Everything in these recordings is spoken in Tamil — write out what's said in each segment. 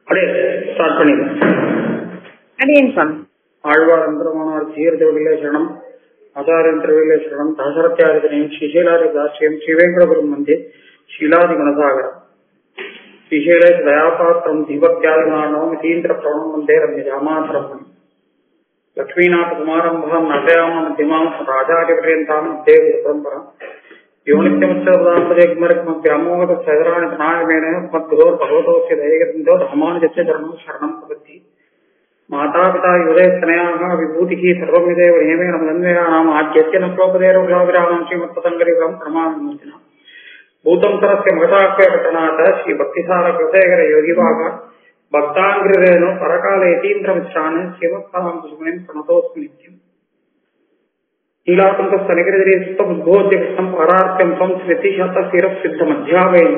ஸ்டார்ட் பண்ணிடுறேன். ஆழ்வாரந்திரமானார் தீர்த்தவில்லை சரணம் ஆச்சாரியந்திரவில்லை சரணம் தாசரத்தியாரிதனையும் ஸ்ரீசைலாதி தாசியம் ஸ்ரீவேங்கடபுரம் மந்திர் ஷீலாதி குணசாகரம் ஸ்ரீசைல தயாபாத்திரம் தீபக்தியாதிமானவம் தீந்திர பிரணம் வந்தே ரம்யஜாமாத்திரம் லக்ஷ்மீநாத குமாரம்பாம் நகயாம மத்தியமாம் ராஜாதிபரியந்தாம் தேவ பரம்பரம் யோனித்யமுச்சதாம்பதேகுமரமோகத சதராணி பிரணாயமேன மத்குரோர் பகவதோஸ்ய தயகந்தோ ராமானுஜஸ்ய சரணம் சரணம் பிரபத்தி माता-पिता युवतनयाः विभूतिः सर्वमिदेव नियमे नमन्वेनानाम् आद्यस्य नप्रोपदेरोग्लाविरामं श्रीमत्पतङ्गरिवं प्रणमामि भूतं सरस्य महताख्य घटनाथ श्री भक्तिसार कृतेगर योगिभाग भक्तांग्रिरेणु परकाले यतीन्द्रमिश्रान् श्रीमत्पदां कुसुमनिं प्रणतोऽस्मि नित्यम् नीलाकुन्तस्थनिगिरिधरे सुतमुद्बोध्य कृष्णं पारार्त्यं त्वं स्मृतिशतशिरःसिद्धमध्यावेन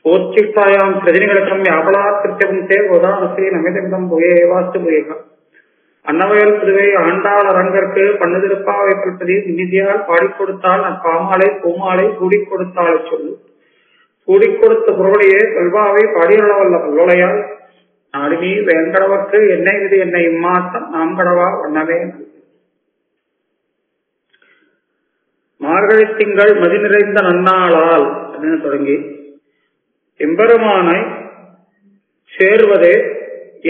ओच्चिष्टायां सृजनिगणकं व्यापलात्कृत्यपुंसे गोदानश्री नमितमिदं भुये वास्तु भुयेக அன்னவயல் புதுவை ஆண்டாள் அரங்கற்கு பண்ணுதிருப்பாவை பல்பதி நிதியால் பாடிக் கொடுத்தால் பாமாலை பூமாலை கூடிக் கொடுத்தாலை சொல்லு கூடிக் கொடுத்த புறவழியே கல்வாவை பாடியுள்ளவல்ல பல்வளையால் நாடினி வேங்கடவர்க்கு என்னை இது என்னை இம்மாத்தம் நாம் கடவா வண்ணவே. மார்கழி திங்கள் மதி நிறைந்த நன்னாளால் அப்படின்னு தொடங்கி எம்பெருமானை சேர்வதே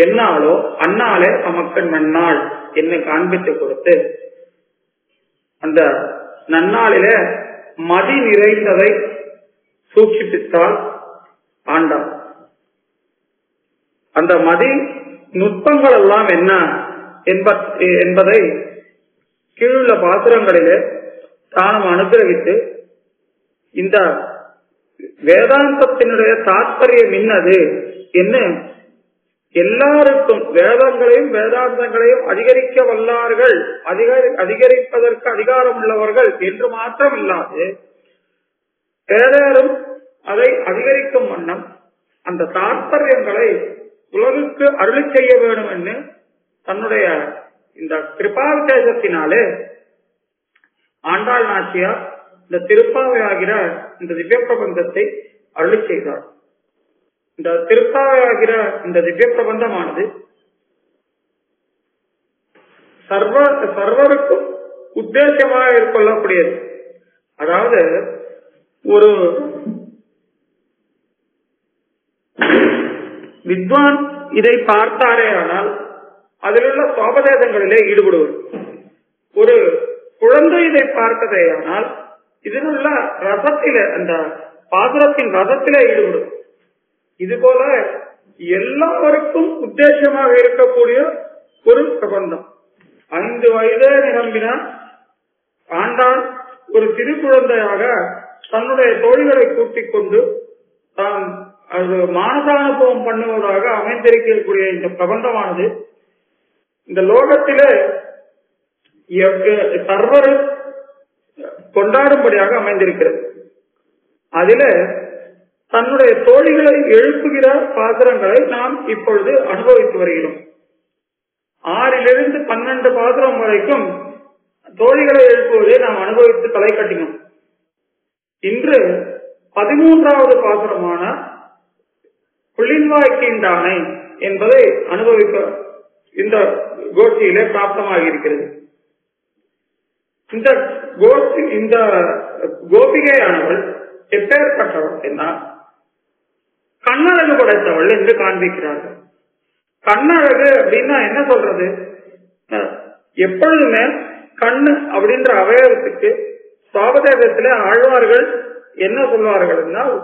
என்னாலோ அந்நாளே நமக்கு நன்னாள் என்று காண்பித்து கொடுத்து அந்த நன்னாளிலே மதி நிறைந்ததை சூட்சிப்பித்தால் ஆண்டாள். அந்த மதி நுட்பங்கள் எல்லாம் என்ன என்பதை கீழுள்ள பாசுரங்களிலே தானும் அனுகிரகித்து இந்த வேதாந்தத்தினுடைய தாற்பயம் என்னது என்ன எல்லாருக்கும் வேதங்களையும் வேதாந்தங்களையும் அதிகரிக்க வல்லார்கள் அதிகரிப்பதற்கு அதிகாரம் உள்ளவர்கள் என்று மாத்திரம் இல்லாது ஏதேனும் அதை அதிகரிக்கும் வண்ணம் அந்த தாற்பயங்களை உலகுக்கு அருளி செய்ய வேண்டும் என்று தன்னுடைய இந்த கிருபாவிசேஷத்தினாலே ஆண்டாள் நாச்சியார் இந்த திருப்பாவையாகிற இந்த திவ்ய பிரபந்தத்தை அருளி செய்தார். இந்த திருப்பாவையாகிற இந்த திவ்ய பிரபந்தமானது சர்வருக்கும் உத்தேசமாக கொள்ளக்கூடியது. அதாவது ஒரு வித்வான் இதை பார்த்தாரே ஆனால் அதிலுள்ள சோபதேசங்களிலே ஈடுபடுவர். ஒரு குழந்தை இதை பார்த்ததே ஆனால் இதிலுள்ள ரசத்திலே அந்த பாசுரத்தின் ரசத்திலே ஈடுபடும். இதுபோல எல்லாருக்கும் உத்தேசமாக இருக்கக்கூடிய ஒரு பிரபந்தம். 5 வயதே நிரம்பின ஆண்டாள் ஒரு சிறு குழந்தையாக தன்னுடைய தோழிகளை கூட்டிக் கொண்டு தான் அது மானசானுபவம் பண்ணுவதாக அமைந்திருக்கக்கூடிய இந்த பிரபந்தமானது இந்த லோகத்திலே சர்வர் கொண்டாடும்படியாக அமைந்திருக்கிறது. அதில தன்னுடைய தோழிகளை எழுப்புகிற பாசுரங்களை நாம் இப்பொழுது அனுபவித்து வருகிறோம். 6 to 12 பாசுரம் வரைக்கும் தோழிகளை எழுப்புவதை நாம் அனுபவித்து தலை கட்டினோம். இன்று 13வது பாசுரமான புள்ளின்வாய்க்கின்றானை என்பதை அனுபவிக்க இந்த கோஷ்டியிலே பிராப்தமாக இருக்கிறது. இந்த கோபிகையானவள் எப்பேற்பட்டவள் என்றால் கண்ணழகு படைத்தவள் என்று காண்பிக்கிறார்கள். கண்ணழகு அப்படின்னா என்ன சொல்றது? எப்பொழுதுமே கண்ணு அப்படின்ற அவயவத்துக்கு சாபதேசத்திலே ஆழ்வார்கள் என்ன சொல்வார்கள் என்றால்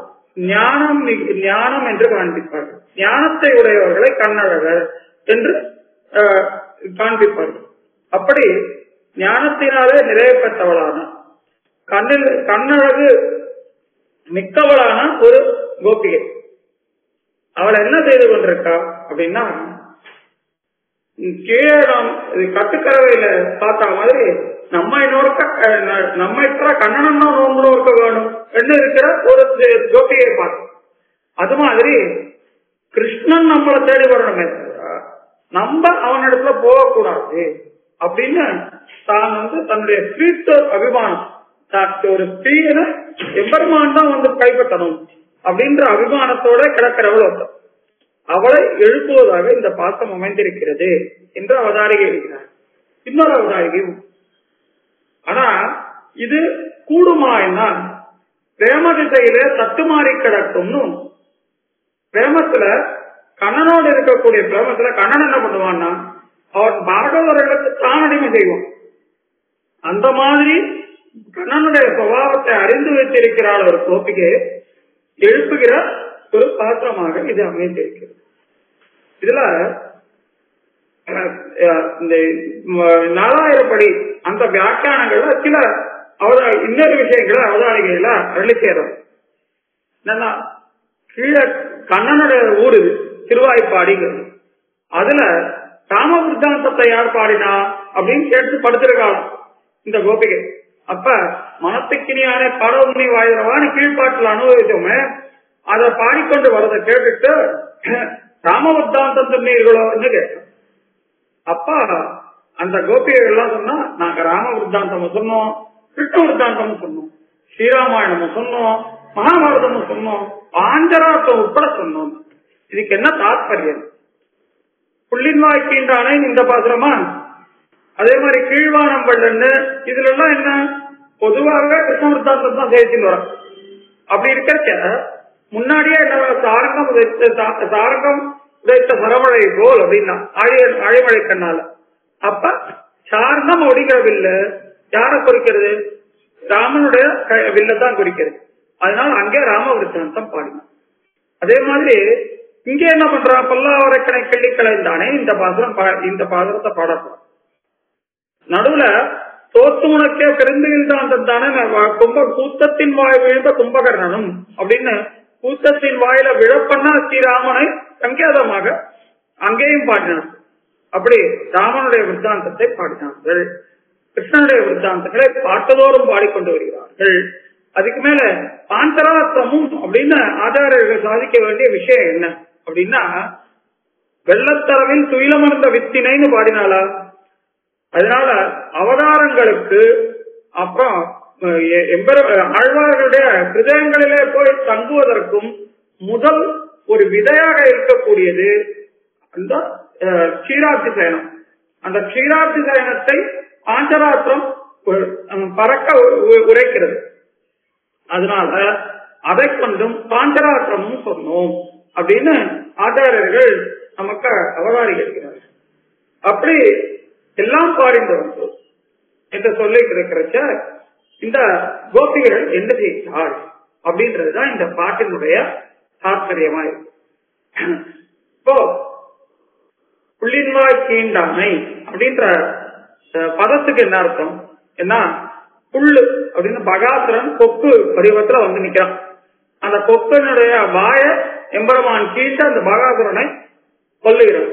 ஞானம் என்று காண்பிப்பார்கள். ஞானத்தை உடையவர்களை கண்ணழகர் என்று காண்பிப்பார்கள். அப்படி ஞானத்தினாலே நிறைய பெற்றவளான கண்ணழகு மிக்கவளான ஒரு கோபிகை. அவள் என்ன செய்து கொண்டிருக்கா அப்படின்னா கீழே நாம் கட்டுக்கறவையில பார்த்தா மாதிரி நம்மை கண்ணனம் நோக்க வேணும் என்று இருக்கிற ஒரு கோபிகையை பார்த்தோம். அது மாதிரி கிருஷ்ணன் நம்மளை தேடி வரணுமே நம்ம அவனிடத்துல போகக்கூடாது அப்படின்னு தான் தன்னுடைய ஸ்ரீத்துவ அபிமானம் ஒரு ஸ்திரீன எம்பெருமான் தான் கைப்பற்றணும் அப்படின்ற அபிமானத்தோட கிடக்கிறவள் ஒருத்தர். அவளை எழுப்புவதாக இந்த பாசம் அமைந்திருக்கிறது என்று அவதாரிகை எழுதினார். இன்னொரு அவதாரிகை, ஆனா இது கூடுமாயினா பிரேம திசையில தட்டுமாறி கிடக்கும்னு, பிரேமத்துல கண்ணனோடு இருக்கக்கூடிய பிரேமத்துல கண்ணன் என்ன பண்ணுவான்னா அவன் பாகவதர்களுக்கு தான் அடிமை செய்வான். அந்த மாதிரி கண்ணனுடைய சுபாவத்தை அறிந்து வைத்திருக்கிறாள் ஒரு கோபிகை எழுப்புகிற ஒரு பாத்திரமாக இது அமைந்திருக்கிறது. இதுல இந்த 4000 அந்த வியாக்கியானங்கள்ல சில இன்னொரு விஷயங்களை அவதாரிகையில அருளி செய்யறோம். என்னன்னா கீழே கண்ணனுடைய ஊரு திருவாய்ப்பாடிங்கிறது, அதுல ராமவிருத்தாந்தத்தை யார் பாடினா அப்படின்னு கேட்டு படுத்திருக்காங்க இந்த கோபிகை. அப்ப மனத்துக்கினியான பரவமுனி வாயிரவான்னு கீழ்பாட்டில் அனுபவித்தோமே, அதை பாடிக்கொண்டு வரதை கேட்டுட்டு ராமவிருத்தாந்தம் சொன்னீர்களோன்னு கேட்டோம். அப்ப அந்த கோபிகைகள் எல்லாம் சொன்னா, நாங்க ராமவிருத்தாந்தமும் சொன்னோம், கிருஷ்ண விருத்தாந்தமும் சொன்னோம், ஸ்ரீராமாயணமும் சொன்னோம், மகாபாரதமும் சொன்னோம், ஆஞ்சரார்த்தம் உட்பட சொன்னோம். இதுக்கு என்ன தாத்பரியம்? புள்ளின் வாய்க்கின்றானே இந்த பாசுரமா, அதே மாதிரி கீழ்வானம் பள்ளன்னு இதுல எல்லாம் என்ன பொதுவாக கிருஷ்ண விருத்தாந்தம் தான் சேர்த்துன்னு வரோம். அப்படி இருக்க முன்னாடியே என்ன சாரங்கம் உதைத்த சரமழை போல் அப்படின்னா ஆழிமழை கண்ணால, அப்ப சார்ந்தம் ஒடிக்கிற வில்ல யாரை குறிக்கிறது? ராமனுடைய வில்லதான் குறிக்கிறது. அதனால அங்கே ராம விருத்தாந்தம் பாடினான். அதே மாதிரி இங்க என்ன பண்றா, பல்லாவரக்கணை கிள்ளி கலைந்தானே இந்த பாசுரத்தை பாடப்படும். நடுவுல தோத்து உனக்கே பெருந்துகில்தான் தானே கூத்தத்தின் வாய் விழுந்த கும்பகர்ணனும் அப்படின்னு கூத்தத்தின் வாயில விழப்பண்ணா ஸ்ரீராமனை சங்கேதமாக அங்கேயும் பாடினார். அப்படி ராமனுடைய விருத்தாந்தத்தை பாடினார்கள். கிருஷ்ணனுடைய விருத்தாந்தங்களை பாட்டதோறும் பாடிக்கொண்டு வருகிறார்கள். அதுக்கு மேல பாஞ்சராத்திரமும் அப்படின்னு ஆச்சாரியர்கள் சாதிக்க வேண்டிய விஷயம் என்ன அப்படின்னா, வெள்ளத்தரவில் துயிலமர்ந்த வித்தினைன்னு பாடினாளா. அதனால அவதாரங்களுக்கு அப்புறம் ஆழ்வார்களுடைய ஹிருதயங்களிலே போய் தங்குவதற்கும் முதல் ஒரு விதையாக இருக்கக்கூடியது அந்த க்ஷீராப்தி சயனம். அந்த க்ஷீராப்தி சயனத்தை பாஞ்சராத்திரம் பறக்க உரைக்கிறது. அதனால அதை கொண்டும் பாஞ்சராத்திரமும் சொன்னோம் அப்படின்னு ஆச்சாரியர்கள் நமக்கு அவதாரிக்கிறார்கள். அப்படி எல்லாம் பாடிந்து வந்தோம் என்று சொல்லி கிடைக்கிறச்ச இந்த கோபிகள் என்ன செய்தாள் அப்படின்றதுதான் இந்த பாட்டினுடைய தாற்பயமா இருக்கு. இப்போ புள்ளின்வாய் கீண்டாமை அப்படின்ற பதத்துக்கு என்ன அர்த்தம்? என்ன புல்லு அப்படின்னு பகாசுரன் கொக்கு வடிவத்துல வந்து நிக்கிறான். அந்த கொக்கனுடைய வாய எம்பெருமான் கீழ்ந்து அந்த பகாசுரனை கொல்லுகிறான்.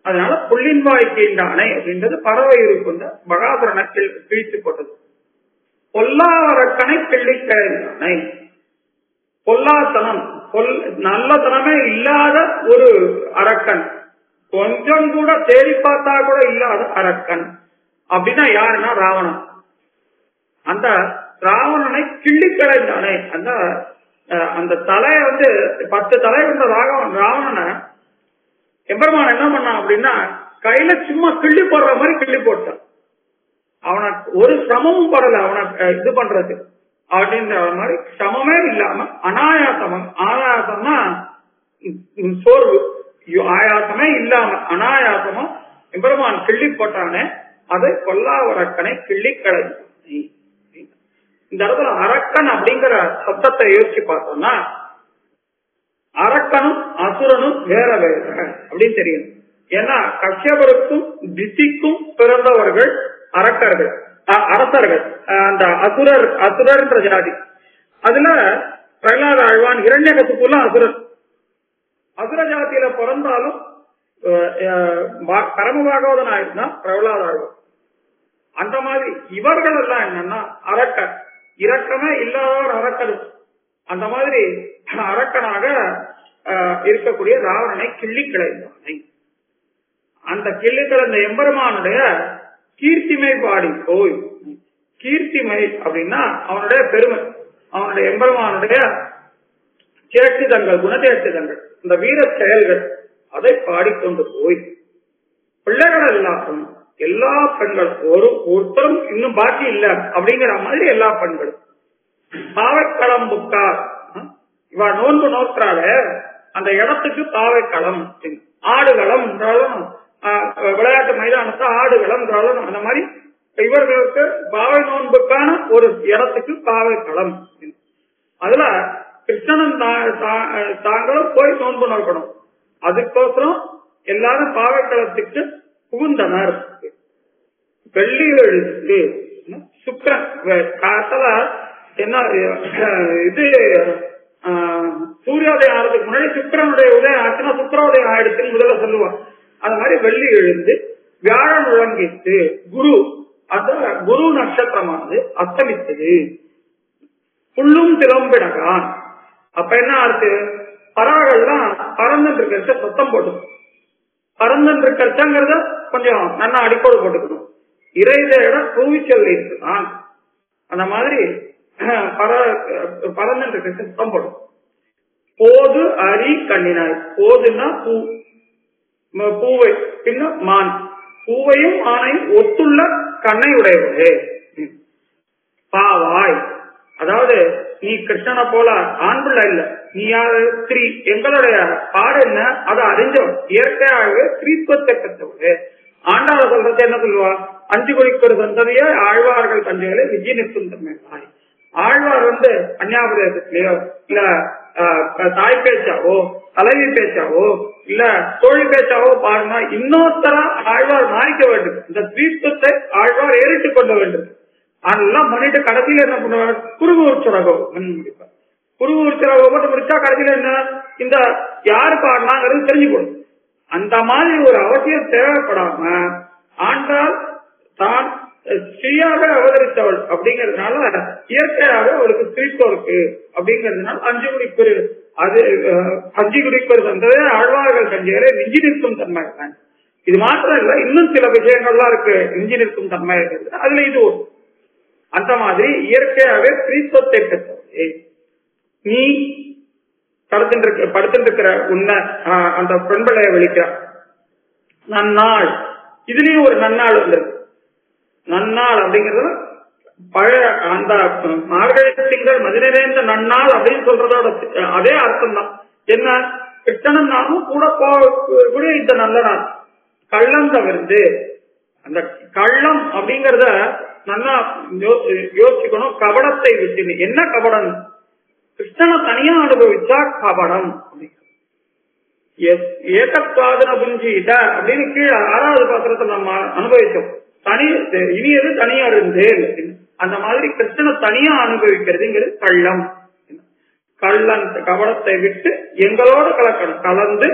அதனால புள்ளின்வாய் கீண்டானை அப்படின்றது பறவை கொண்ட பகாசுரனை கிழித்து போட்டது. பொல்லாவரக்கனை கிள்ளி கிழந்தானை, பொல்லாத்தனம் நல்லத்தனமே இல்லாத ஒரு அரக்கன், கொஞ்சம் கூட தேடி பார்த்தா கூட இல்லாத அரக்கன் அப்படின்னா யாருன்னா ராவணன். அந்த ராவணனை கிள்ளி கிழந்தானே, அந்த தலைய 10 தலை கொண்ட ராவணனை எம்பெருமான் என்ன பண்ணான் அப்படின்னா கையில சும்மா கிள்ளி போடுற மாதிரி கிள்ளி போட்டான். அவனுக்கு ஒரு சிரமமும் படல அவனை இது பண்றது அப்படின்ற மாதிரி சிரமமே இல்லாம ஆயாசம்னா சோர்வு ஆயாசமே இல்லாம அனாயாசமா எம்பெருமான் கிள்ளி போட்டானே, அதை கொல்லாவரக்கனை கிள்ளி களைந்தானே. இந்த இடத்துல அரக்கன் அப்படிங்கிற சப்தத்தை யோசிச்சு பார்த்தோம்னா அரக்கனும் அசுரனும் வேற வேற அப்படின்னு தெரியும். ஏன்னா கஷ்யபருக்கும் திதிக்கும் பிறந்தவர்கள் அரக்கர்கள், அரசர்கள். அந்த அசுரர் ஜாதி. அதுல பிரகலாத ஆழ்வான் இரண்யகத்துக்குள்ள அசுர ஜாதியில பிறந்தாலும் பரமபாகவதன் ஆயிருந்தா பிரகலாத ஆழ்வான். அந்த மாதிரி இவர்கள் எல்லாம் என்னன்னா அரக்கர், இரக்கமே இல்லாதவர் அரக்கர். அந்த மாதிரி அரக்கனாக இருக்கக்கூடிய ராவணனை கிள்ளி கிளைந்தானை. அந்த கிள்ளி கிளந்த எம்பெருமானுடைய கீர்த்திமை பாடி போய், கீர்த்திமை அப்படின்னா அவனுடைய பெருமை, அவனுடைய எம்பெருமானுடைய சேஷ்டிதங்கள், குணதேஷ்டிதங்கள், இந்த வீர செயல்கள் அதை பாடிக்கொண்டு போய் பிள்ளைகள் எல்லாரும் எல்லா பெண்களும் ஒருத்தரும் இன்னும் பாக்கி இல்ல அப்படிங்கிற மாதிரி எல்லா பெண்களும் பாவைக்களம் புக்கார் இவ நோன்பு நோக்கிறால அந்த இடத்துக்கு பாவைக்களம் ஆடுகளம் என்றாலும் விளையாட்டு மைதானத்தை ஆடுகளம் என்றாலும் அந்த மாதிரி இவர்களுக்கு பாவை நோன்புக்கான ஒரு இடத்துக்கு பாவைக்களம். அதுல கிருஷ்ணன் தாங்களும் போய் நோன்பு நோக்கணும். அதுக்கோசரம் எல்லாரும் பாவைக்களத்துக்கு புகுந்தனர். வெள்ளி எழுத்து சுக்கரன் காலத்துல என்ன இது சூரியோதயம் ஆகிறதுக்கு முன்னாடி சுக்கரனுடைய உதயம் ஆச்சுன்னா சுக்கரோதயம் ஆயிடுச்சுன்னு முதல்ல சொல்லுவான். அது மாதிரி வெள்ளி எழுந்து வியாழன் முழங்கிட்டு குரு அந்த குரு நட்சத்திரமானது அஸ்தமித்தது. புல்லும் திளம்பிடகான் அப்ப என்ன ஆச்சு பறவைகள்லாம் பறந்துட்டு இருக்கிற சத்தம் போட்டு பறந்துட்டு இருக்கிறங்கிறத கொஞ்சம் நல்லா அடிக்கோடு போட்டுக்கணும். இறைதேட கூவிச்சல் இருக்குதான் அந்த மாதிரி பறந்துட்டு இருக்கிற சத்தம் போடும். போது அரி கண்ணினாய் போதுன்னா பூ பூவை பின்ன மான் பூவையும் மானையும் ஒத்துள்ள கண்ணை உடையவரே பாவாய். அதாவது நீ கிருஷ்ணனை போல ஆண் பிள்ளை இல்ல, நீ யாரு ஸ்ரீ எங்களுடைய பாடு என்ன அதை அறிஞ்சவன் இயற்கையாகவே ஸ்ரீத்துவத்தை பெற்றவரு. ஆண்டாள சொல்றது என்ன சொல்லுவா அஞ்சு குடிக்கு ஒரு சந்ததிய ஆழ்வார்கள் தஞ்சைகளை விஜய் நிற்கும் தன்மை. ஆழ்வார் அந்நியாபதேசத்திலேயோ இல்ல தாய் பேச்சாவோ தலைவி பேச்சாவோ இல்ல தோழி பேச்சாவோ பாருங்க இன்னொருத்தரா ஆழ்வார் மாறிக்க வேண்டும். இந்த ஸ்ரீத்துவத்தை ஆழ்வார் ஏறிட்டு கொள்ள வேண்டும். அதெல்லாம் பண்ணிட்டு கடைசியில என்ன பண்ணுவார் குருகூர் சுரகம் முடிப்பார். குருகூர் சுரகம் மட்டும் முடிச்சா கடைசியில என்ன இந்த யாரு பாடினாங்கிறது தெரிஞ்சு போடும். அந்த மாதிரி ஒரு அவசியம் தேவைப்படாம ஆண்டால் தான் ஸ்ரீயாக அவதரித்தவள் அப்படிங்கறதுனால இயற்கையாக அவளுக்கு ஸ்ரீத்துவம் இருக்கு அப்படிங்கறதுனால அஞ்சு குடிப்பெரு தந்தது ஆழ்வார்கள் தஞ்சையில நெஞ்சு நிற்கும் தன்மை தான். இது மாத்திரம் இல்ல, இன்னும் சில விஷயங்கள்லாம் இருக்கு நெஞ்சு நிற்கும் தன்மை இருக்கிறது. அதுல இது ஒரு அந்த மாதிரி இயற்கையாகவே ஸ்ரீத்துவத்தை பெற்றவளே நீ படுத்துட்டு உன்னை அந்த பெண்பிள்ளைய வெளிக்க நன்னாள். இதுலயும் ஒரு நன்னாள் வந்திருக்கு. நன்னாள் அப்படிங்கிறது பழைய அந்த மார்கழி திங்கள் மதிநிறைந்த நன்னாள் அப்படின்னு சொல்றதோட அதே அர்த்தம் தான். என்ன கிருஷ்ணன் நாமும் கூட கூடிய இந்த நல்ல நாள் கள்ளம் தவிர்த்து அந்த கள்ளம் அப்படிங்கறத நல்லா யோசிக்கணும். கபடத்தை விட்டு என்ன கபடம் கிருஷ்ணனை தனியா அனுபவிச்சா கபடம் ஏகத்வாதன புஞ்சிட்ட அப்படின்னு கீழே 6வது பாத்திரத்தை நம்ம அனுபவிச்சோம். இனியது தனியா இருந்து அந்த மாதிரி கிருஷ்ணனை தனியா அனுபவிக்கிறதுங்கிறது கள்ளம். கள்ளம் கபடத்தை விட்டு எங்களோட கலக்கணும். கலந்து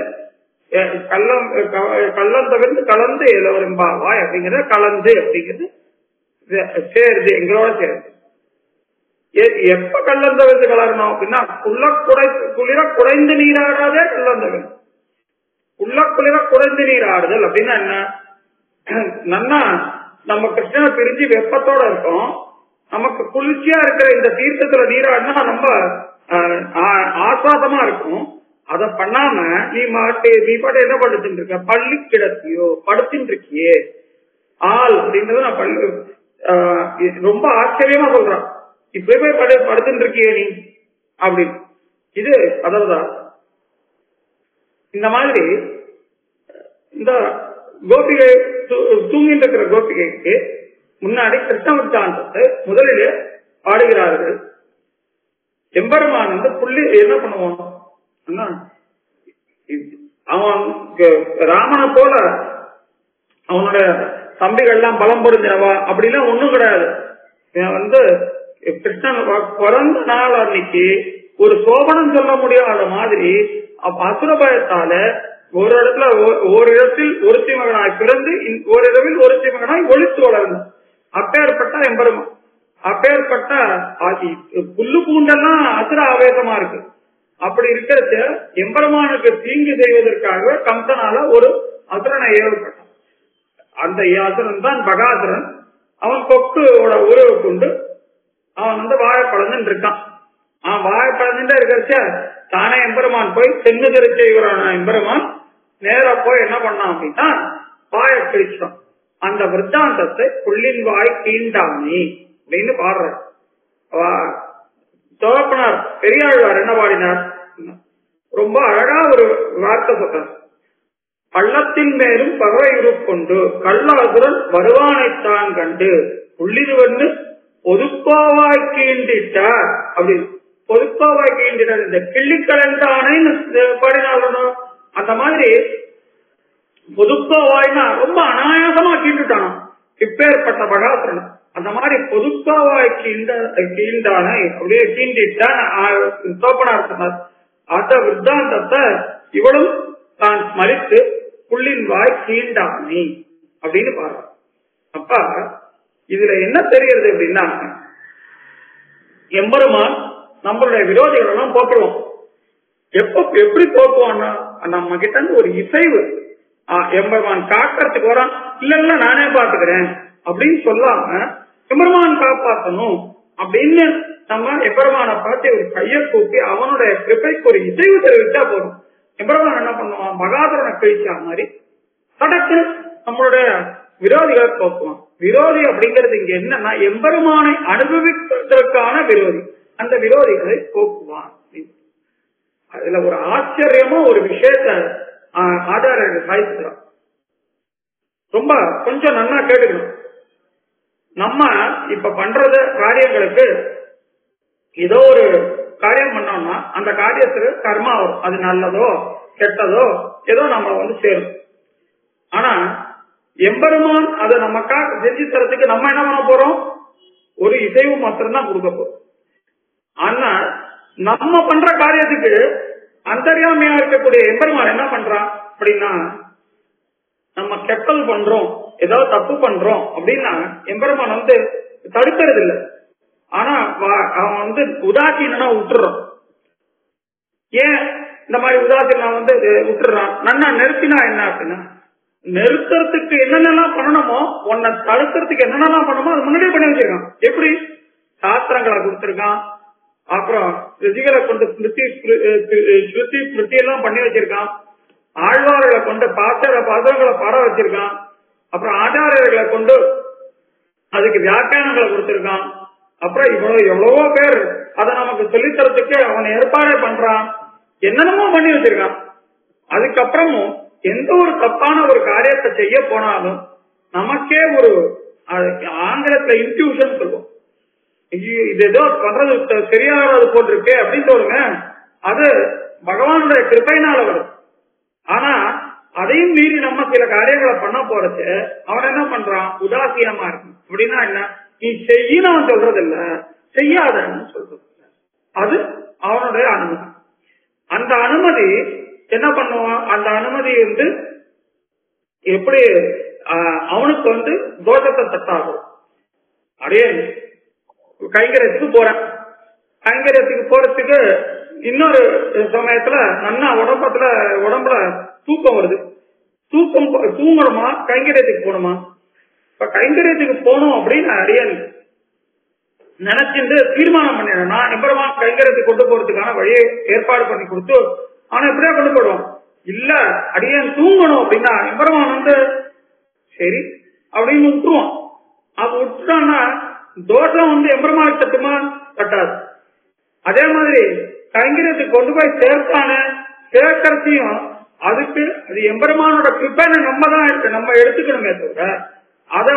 கள்ளம் தவிர்த்து கலந்து எல்லோரும் பாவாய் அப்படிங்கறது கலந்து அப்படிங்கிறது சேருது எங்களோட சேருது. எப்ப கள்ளம் தவிர்த்து கலரணும் அப்படின்னா குளிர குறைந்து நீராடாதே கள்ளம் தவிர்த்து குளிர குறைந்து நீராடுதல் அப்படின்னா என்ன நன்னா நம்ம கிருஷ்ணனை பிரிஞ்சு வெப்பத்தோட இருக்கோம். நமக்கு குளிர்ச்சியா இருக்கிற இந்த தீர்த்தத்துல நீராடினா ரொம்ப ஆஸ்வாதமா இருக்கும். அத பண்ணாம நீ பாட்டு என்ன படுத்துட்டு இருக்க பள்ளி கிடத்தியோ படுத்துட்டு இருக்கியே ஆள் அப்படின்றது நான் ரொம்ப ஆச்சரியமா சொல்றான். இப்ப போய் படுத்துட்டு இருக்கியே நீ அப்படின்னு. இது அதான் இந்த மாதிரி இந்த கோபிகை தூங்கிட்டு இருக்கிற கோபிகைக்கு முன்னாடி கிருஷ்ணவர்த்தாந்தத்தை முதலிலே பாடுகிறார்கள். எம்பெருமான் புள்ளி என்ன பண்ணுவான் அவன் ராமனை போல அவனுடைய தம்பிகள்லாம் பலம் பொருந்தினவா அப்படிலாம் ஒண்ணும் கிடையாது. கிருஷ்ணன் பிறந்த நாள் அன்னைக்கு ஒரு சோபனம் சொல்ல முடியாத மாதிரி அசுர பயத்தால ஒரு இடத்துல ஒரு இடத்தில் ஒருத்தி மகனாய் பிறந்து ஒரு இடவில் ஒருத்தி மகனாய் ஒளித்து வளர்ந்தான். அப்பேற்பட்ட எம்பெருமான் அப்பேற்பட்ட புல்லு பூண்டெல்லாம் அசுர ஆவேசமா இருக்கு. அப்படி இருக்கிறது எம்பெருமானுக்கு தீங்கு செய்வதற்காக கம்சனால ஒரு அசுரனை ஏவப்பட்டான். அந்த அசுரன் தான் பகாசுரன். அவன் கொக்கோட உறவு கொண்டு அவன் வாழைப்பழந்து இருக்கான். அவன் வாழைப்பழந்துட்டே இருக்கிறச்ச தானே எம்பெருமான் போய் தென்னுதறி செய்வரான எம்பெருமான் நேர போய் என்ன பண்ணான் அப்படின்னா வாய கிழிச்சான். அந்த விருத்தாந்தத்தை புள்ளின் வாய் கீண்டானே அப்படின்னு பாடுற தோப்பனார் பெரியாழ்வார் என்ன பாடினார்? ரொம்ப அழகா ஒரு வார்த்தை சொல்றார். பள்ளத்தின் மேலும் பகவை உருக்கொண்டு கல்லாசுரன் வருவானைத்தான் கண்டு புள்ளிதுவன்னு பொதுப்பாவாய் கீண்டிட்டார் அப்படின்னு. பொதுப்பாவாய் கீண்டிட்டார். இந்த கிள்ளி கலந்தானேன்னு பாடினாலும் அந்த மாதிரி பொதுப்பாவாய்னா ரொம்ப அனாயாசமா கீண்டுட்டானா இப்பேற்பட்ட பகாசுரன். அந்த மாதிரி பொதுப்பாவாய் கீண்டானே அப்படியே கீண்டிட்டான் தோப்பனார் சொன்னார். அந்த விருத்தாந்தத்தை இவளும் தான் ஸ்மரித்து புள்ளின் வாய் கீண்டானே அப்படின்னு பாரு. அப்ப இதுல என்ன தெரியுது அப்படின்னா, எம்பெருமான் நம்மளுடைய விரோதிகள் எல்லாம் போக்குவோம். எப்படி போக்குவான்னா நம்ம கிட்ட இருந்து ஒரு இசைவு எம்பெருமான் காக்கிறதுக்கு வரான். இல்ல நானே பாத்துக்கிறேன் அப்படின்னு சொல்லாம எம்பெருமான் காப்பாற்றணும் அப்படின்னு நம்ம எம்பெருமானை பார்த்து ஒரு கையை கூப்பி அவனுடைய கிருபைக்கு ஒரு இசைவு தெரிவிச்சா போதும். எம்பெருமான் என்ன பண்ணுவான்? மகாசுரனை கழிச்சா மாதிரி சடக்கு நம்மளுடைய விரோதிகளை போக்குவான். விரோதி அப்படிங்கிறது இங்க என்னன்னா எம்பெருமானை அனுபவிப்பதற்கான விரோதி. அந்த விரோதிகளை போக்குவான். அதுல ஒரு ஆச்சரியமா ஒரு விஷயத்த ஆச்சாரியர்கள் சாதிக்கிறார். ரொம்ப கொஞ்சம் நல்லா கேட்டுக்கணும். நம்ம இப்ப பண்றது காரியங்களுக்கு ஏதோ ஒரு காரியம் பண்ணோம்னா அந்த காரியத்துக்கு கர்மா வரும். அது நல்லதோ கெட்டதோ ஏதோ நம்ம சேரும். ஆனா எம்பெருமான் அதை நமக்காக செஞ்சு தரத்துக்கு நம்ம என்ன பண்ண போறோம்? ஒரு இசைவு மாத்திரம்தான் கொடுக்க போறோம். ஆனா நம்ம பண்ற காரியத்துக்கு அந்தர்யாமியா இருக்கக்கூடிய எம்பெருமான் என்ன பண்றான் அப்படின்னா, நம்ம கெட்டது பண்றோம் ஏதாவது தப்பு பண்றோம் அப்படின்னா எம்பெருமான் தடுக்கிறது இல்லை. ஆனா அவன் உதாசீனா விட்டுறான். ஏன் இந்த மாதிரி உதாசீனா விட்டுறான்? நன்னா நிறுத்தினா என்ன அப்படின்னா, நிறுத்துறதுக்கு என்னென்னலாம் பண்ணணுமோ உன்னை தடுக்கிறதுக்கு என்னென்னலாம் பண்ணணுமோ அது முன்னாடியே பண்ணி வச்சிருக்கான். எப்படி? சாஸ்திரங்களை கொடுத்திருக்கான். அப்புறம் ரிஷிகளை கொண்டு ஸ்ருதி ஸ்மிருதி எல்லாம் பண்ணி வச்சிருக்கான். ஆழ்வார்களை கொண்டு பாத்திரங்களை பாட வச்சிருக்கான். அப்புறம் ஆச்சாரியர்களை கொண்டு அதுக்கு வியாக்கியானங்களை கொடுத்திருக்கான். அப்புறம் எவ்வளவோ பேர் அதை நமக்கு சொல்லித்தரத்துக்கு அவன் ஏற்பாடே பண்றான். என்னென்னமோ பண்ணி வச்சிருக்கான். அதுக்கப்புறமும் எந்த ஒரு தப்பான ஒரு காரியத்தை செய்ய போனாலும் நமக்கே ஒரு ஆங்கிலத்துல இன்ட்யூஷன் சொல்லுவோம். இது ஏதோ பண்றது சரியானது போட்டிருக்கு அப்படின்னு சொல்லுங்க. அது பகவானுடைய கிருபையினால வரும். ஆனா அதையும் மீறி நம்ம சில காரியங்களை பண்ண போறது அவன் என்ன பண்றான்? உதாசீனமா இருக்கு. அப்படின்னா என்ன? நீ செய்யின்னு அவன் சொல்றது இல்ல, செய்யாதன்னு சொல்றது. அது அவனுடைய அனுமதி. அந்த அனுமதி என்ன பண்ணுவான்? அந்த அனுமதி எப்படி அவனுக்கு தோஷத்தை தட்டாகும். அப்படியே கைங்கரத்துக்கு போறேன். கைங்கரத்துக்கு போறதுக்கு இன்னொரு சமயத்துல நல்லா உடம்புல தூக்கம் வருது. தூங்கணுமா கைங்கரியத்துக்கு போகணுமா? இப்ப கைங்கரியத்துக்கு போகணும் அப்படின்னு அடியன் நினைச்சிட்டு தீர்மானம் பண்ணினா எம்பெருமான் கைங்கரியத்துக்கு கொண்டு போறதுக்கான வழியை ஏற்பாடு பண்ணி கொடுத்து ஆனா எப்படியா கொண்டு போடுவான். இல்ல அடியன் தூங்கணும் அப்படின்னா எம்பெருமான் சரி அப்படின்னு விட்டுருவான். அது விட்டுட்டான்னா தோஷம் எம்பெருமானுக்கு தட்டுமா? தட்டாது. அதே மாதிரி கைங்கரியத்துக்கு கொண்டு போய் சேர்த்தானே சேர்க்கறதையும் அதுக்கு அது எம்பெருமானோட கிருப்பைன்னு நம்ம எடுத்துக்கணுமே தவிர அதை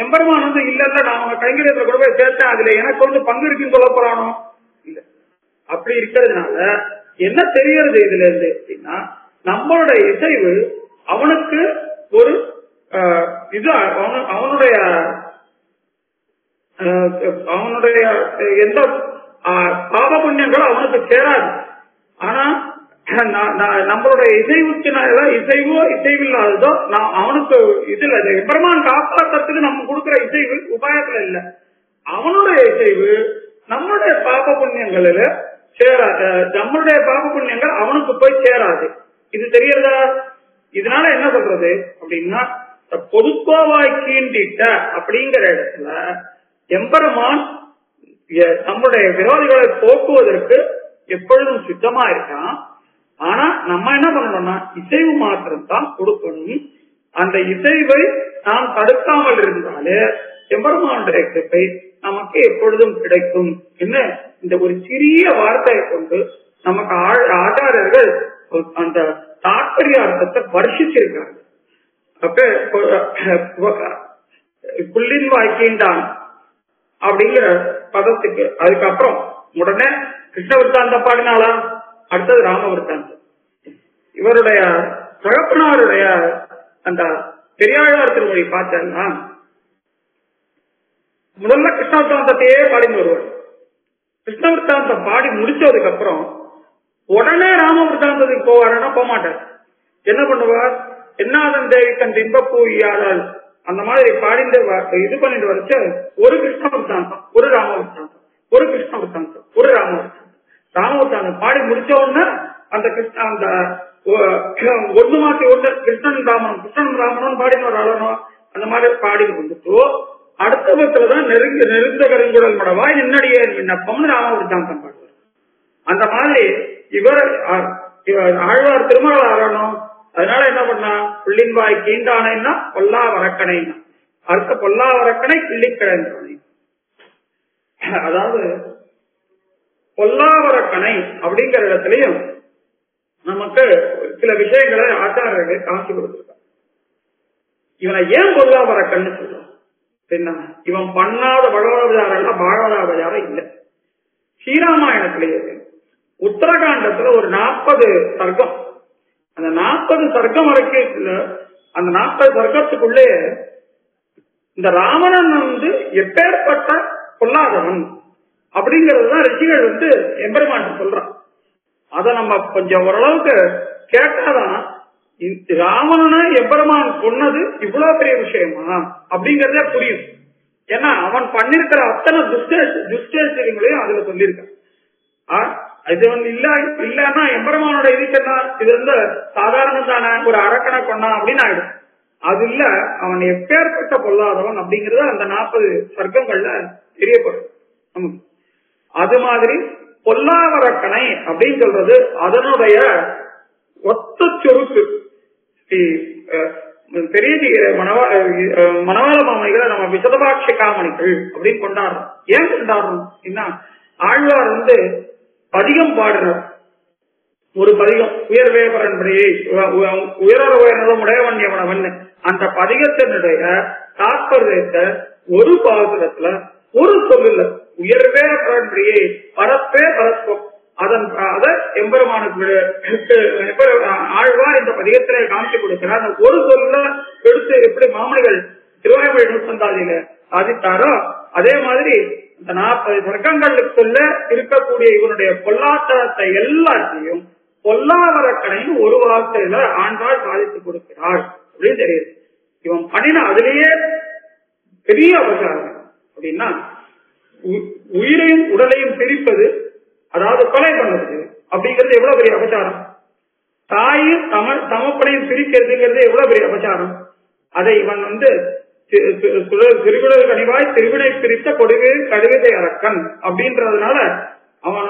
எம்பெருமான் இல்ல நான் உங்க கைங்கரியத்துல கொண்டு போய் சேர்த்தேன் அதுல எனக்கு பங்கு இருக்குன்னு சொல்ல போறானோ இல்ல. அப்படி இருக்கிறதுனால என்ன தெரியறது இதுல இருந்து அப்படின்னா, நம்மளுடைய இசைவு அவனுக்கு ஒரு இது அவனுடைய எந்த பாப புண்ணியங்களும் அவனுக்கு சேராது. ஆனா நம்மளுடைய இசைவுக்குனால இசைவில்லாததோ அவனுக்கு இதுல பெருமான் காப்பாற்றத்துக்கு நம்ம கொடுக்கிற இசைவு உபாயத்துல இல்ல. அவனுடைய இசைவு நம்மளுடைய பாப புண்ணியங்களில சேராது. நம்மளுடைய பாப புண்ணியங்கள் அவனுக்கு போய் சேராது. இது தெரியறதா? இதனால என்ன சொல்றது அப்படின்னா, பொதுக்கோவாய் கீண்டிட்ட அப்படிங்கிற இடத்துல எம்பெருமான் நம்முடைய விரோதிகளை போக்குவதற்கு எப்பொழுதும் சித்தமா இருக்கான். ஆனா நம்ம என்ன பண்ணணும்னா இசைவு மாத்திரம் தான் கொடுக்கணும். அந்த இசைவை நாம் தடுக்காமல் இருந்தாலே எம்பெருமானுடைய கிருபை நமக்கு எப்பொழுதும் கிடைக்கும். என்ன இந்த ஒரு சிறிய வார்த்தையை கொண்டு நமக்கு ஆச்சாரியர்கள் அந்த தாற்பரிய அர்த்தத்தை வருஷிச்சிருக்காங்க. அப்ப புள்ளின் வாய்க்கின்றான் அப்படிங்கிற பதத்துக்கு அதுக்கப்புறம் உடனே கிருஷ்ண விருத்தாந்தம் பாடினாலா, அடுத்தது ராம விருத்தாந்தம். இவருடைய தகப்பனாருடைய அந்த பெரியாழ்வார் திருமொழி பார்த்தேன்னா முதல்ல கிருஷ்ண விருத்தாந்தத்தையே பாடின்னு வருவார். கிருஷ்ண விருத்தாந்தம் பாடி முடிச்சதுக்கு அப்புறம் உடனே ராம விருத்தாந்தத்துக்கு போவாருன்னா போக மாட்டார். என்ன பண்ணுவார், என்னாதன் தேவி தன் திம்பப்பூ யாரால் அந்த மாதிரி பாடிந்து இது பண்ணிட்டு வரைச்ச ஒரு கிருஷ்ண விருத்தாந்தம், ஒரு ராம விருத்தாந்தம், ஒரு கிருஷ்ண விருத்தாந்தம், ஒரு ராம விருத்தாந்தம். ராம விருத்தாந்தம் பாடி முடிச்ச உடனே அந்த கிருஷ்ண அந்த ஒன்று மாத்தி ஒன்று கிருஷ்ணன் ராமனும் கிருஷ்ணன் ராமனும் பாடின ஒரு அளவனும் அந்த மாதிரி பாடி வந்துட்டு அடுத்த பக்கத்துலதான் நெருந்த கருங்குடல் மடவாய் என்னுடைய விண்ணப்பம்னு ராம விருத்தாந்தம் பாடுவார். அந்த மாதிரி இவர் ஆழ்வார் திருமகள் ஆரணும். அதனால என்ன பண்ணா, புள்ளின்வாய் கீண்டானைன்னா பொல்லா வரக்கணைன்னா அடுத்த பொல்லா வரக்கணை கிள்ளிக்கிழந்தானை. அதாவது பொல்லா வரக்கணை அப்படிங்கிற இடத்துலயும் நமக்கு சில விஷயங்களை ஆச்சாரர்கள் காட்சி கொடுத்திருக்காங்க. இவனை ஏன் பொல்லா வரக்கன்னு சொல்லுவோம், இவன் பண்ணாத பகவதாரம் பாகவதாபச்சாரம் இல்லை. ஸ்ரீராமாயணத்திலேயே உத்தரகாண்டத்துல ஒரு 40 சர்க்கம், அந்த 40 சர்க்கம் வரைக்கும் அந்த 40 சர்க்கத்துக்குள்ளே இந்த ராவணன் எப்பேற்பட்ட பொல்லாதவன் அப்படிங்கறதுதான் ரிஷிகள் எம்பெருமான் சொல்றான். அத நம்ம கொஞ்சம் ஓரளவுக்கு கேட்டாதான் ராவணனை எம்பெருமான் கொன்னது இவ்வளவு பெரிய விஷயமா அப்படிங்கறதே புரியும். ஏன்னா அவன் பண்ணிருக்கிற அத்தனை துஷ்டேச்சரியங்களையும் அதுல சொல்லியிருக்கான். இது இல்லன்னா எம்பெருமானோட இதுக்குன்னா இது சாதாரணம் தானே, ஒரு அரக்கனை கொண்டான் அப்படின்னு ஆயிடும். அது இல்ல, அவன் எப்பேற்பட்ட பொல்லாதவன் அப்படிங்கறது அந்த 40 சர்க்கங்கள்ல தெரியப்படும் நமக்கு. அது மாதிரி பொல்லாவரக்கனை அப்படின்னு சொல்றது அதனுடைய ஒத்த சொருக்கு. பெரிய மனவாள மாமைகளை நம்ம விசதபாட்சி காமணிகள் அப்படின்னு கொண்டாடுறோம். ஏன் கொண்டாடுறோம் அப்படின்னா, ஆழ்வார் பதிகம் பாடுறார். ஒரு பதிகம் உயர்வேபரன்படியை உயர உயர்நலம் உடையவன் எவனவன், அந்த பதிகத்தினுடைய தாற்பயத்தை ஒரு பாசுரத்துல ஒரு சொல்லுல உயர்வே பரன்படியை பரப்பே பரப்போம் அத எம்பெருமானுக்கு ஆழ்வார் இந்த பதிகத்திலே காமிச்சு கொடுக்கிறார். ஒரு சொல்ல எடுத்து எப்படி மாமணிகள் திருவாய்மொழி நூற்றாண்டில சாதித்தாரோ அதே மாதிரி இந்த 40 சர்க்கங்களுக்கு சொல்ல இருக்கக்கூடிய இவனுடைய பொல்லாத்தனத்தை எல்லாத்தையும் பொல்லாவரக்கனையும் ஒரு வார்த்தையில ஆண்டாள் சாதித்து கொடுக்கிறாள் அப்படின்னு தெரியுது. இவன் பண்ணின அதுலேயே பெரிய அபசாரம் அப்படின்னா, உயிரையும் உடலையும் பிரிப்பது, அதாவது கொலை பண்ணுறது அப்படிங்கிறது எவ்வளவு பெரிய அபசாரம். தாயும் தமப்பனையும் பிரிக்கிறதுங்கிறது எவ்வளவு பெரிய அபசாரம். அதை இவன் திருவிழல் கனிவாய் திருவினை பிரித்த கொடுவே கடுகதை அரக்கன் அப்படின்றதுனால அவன்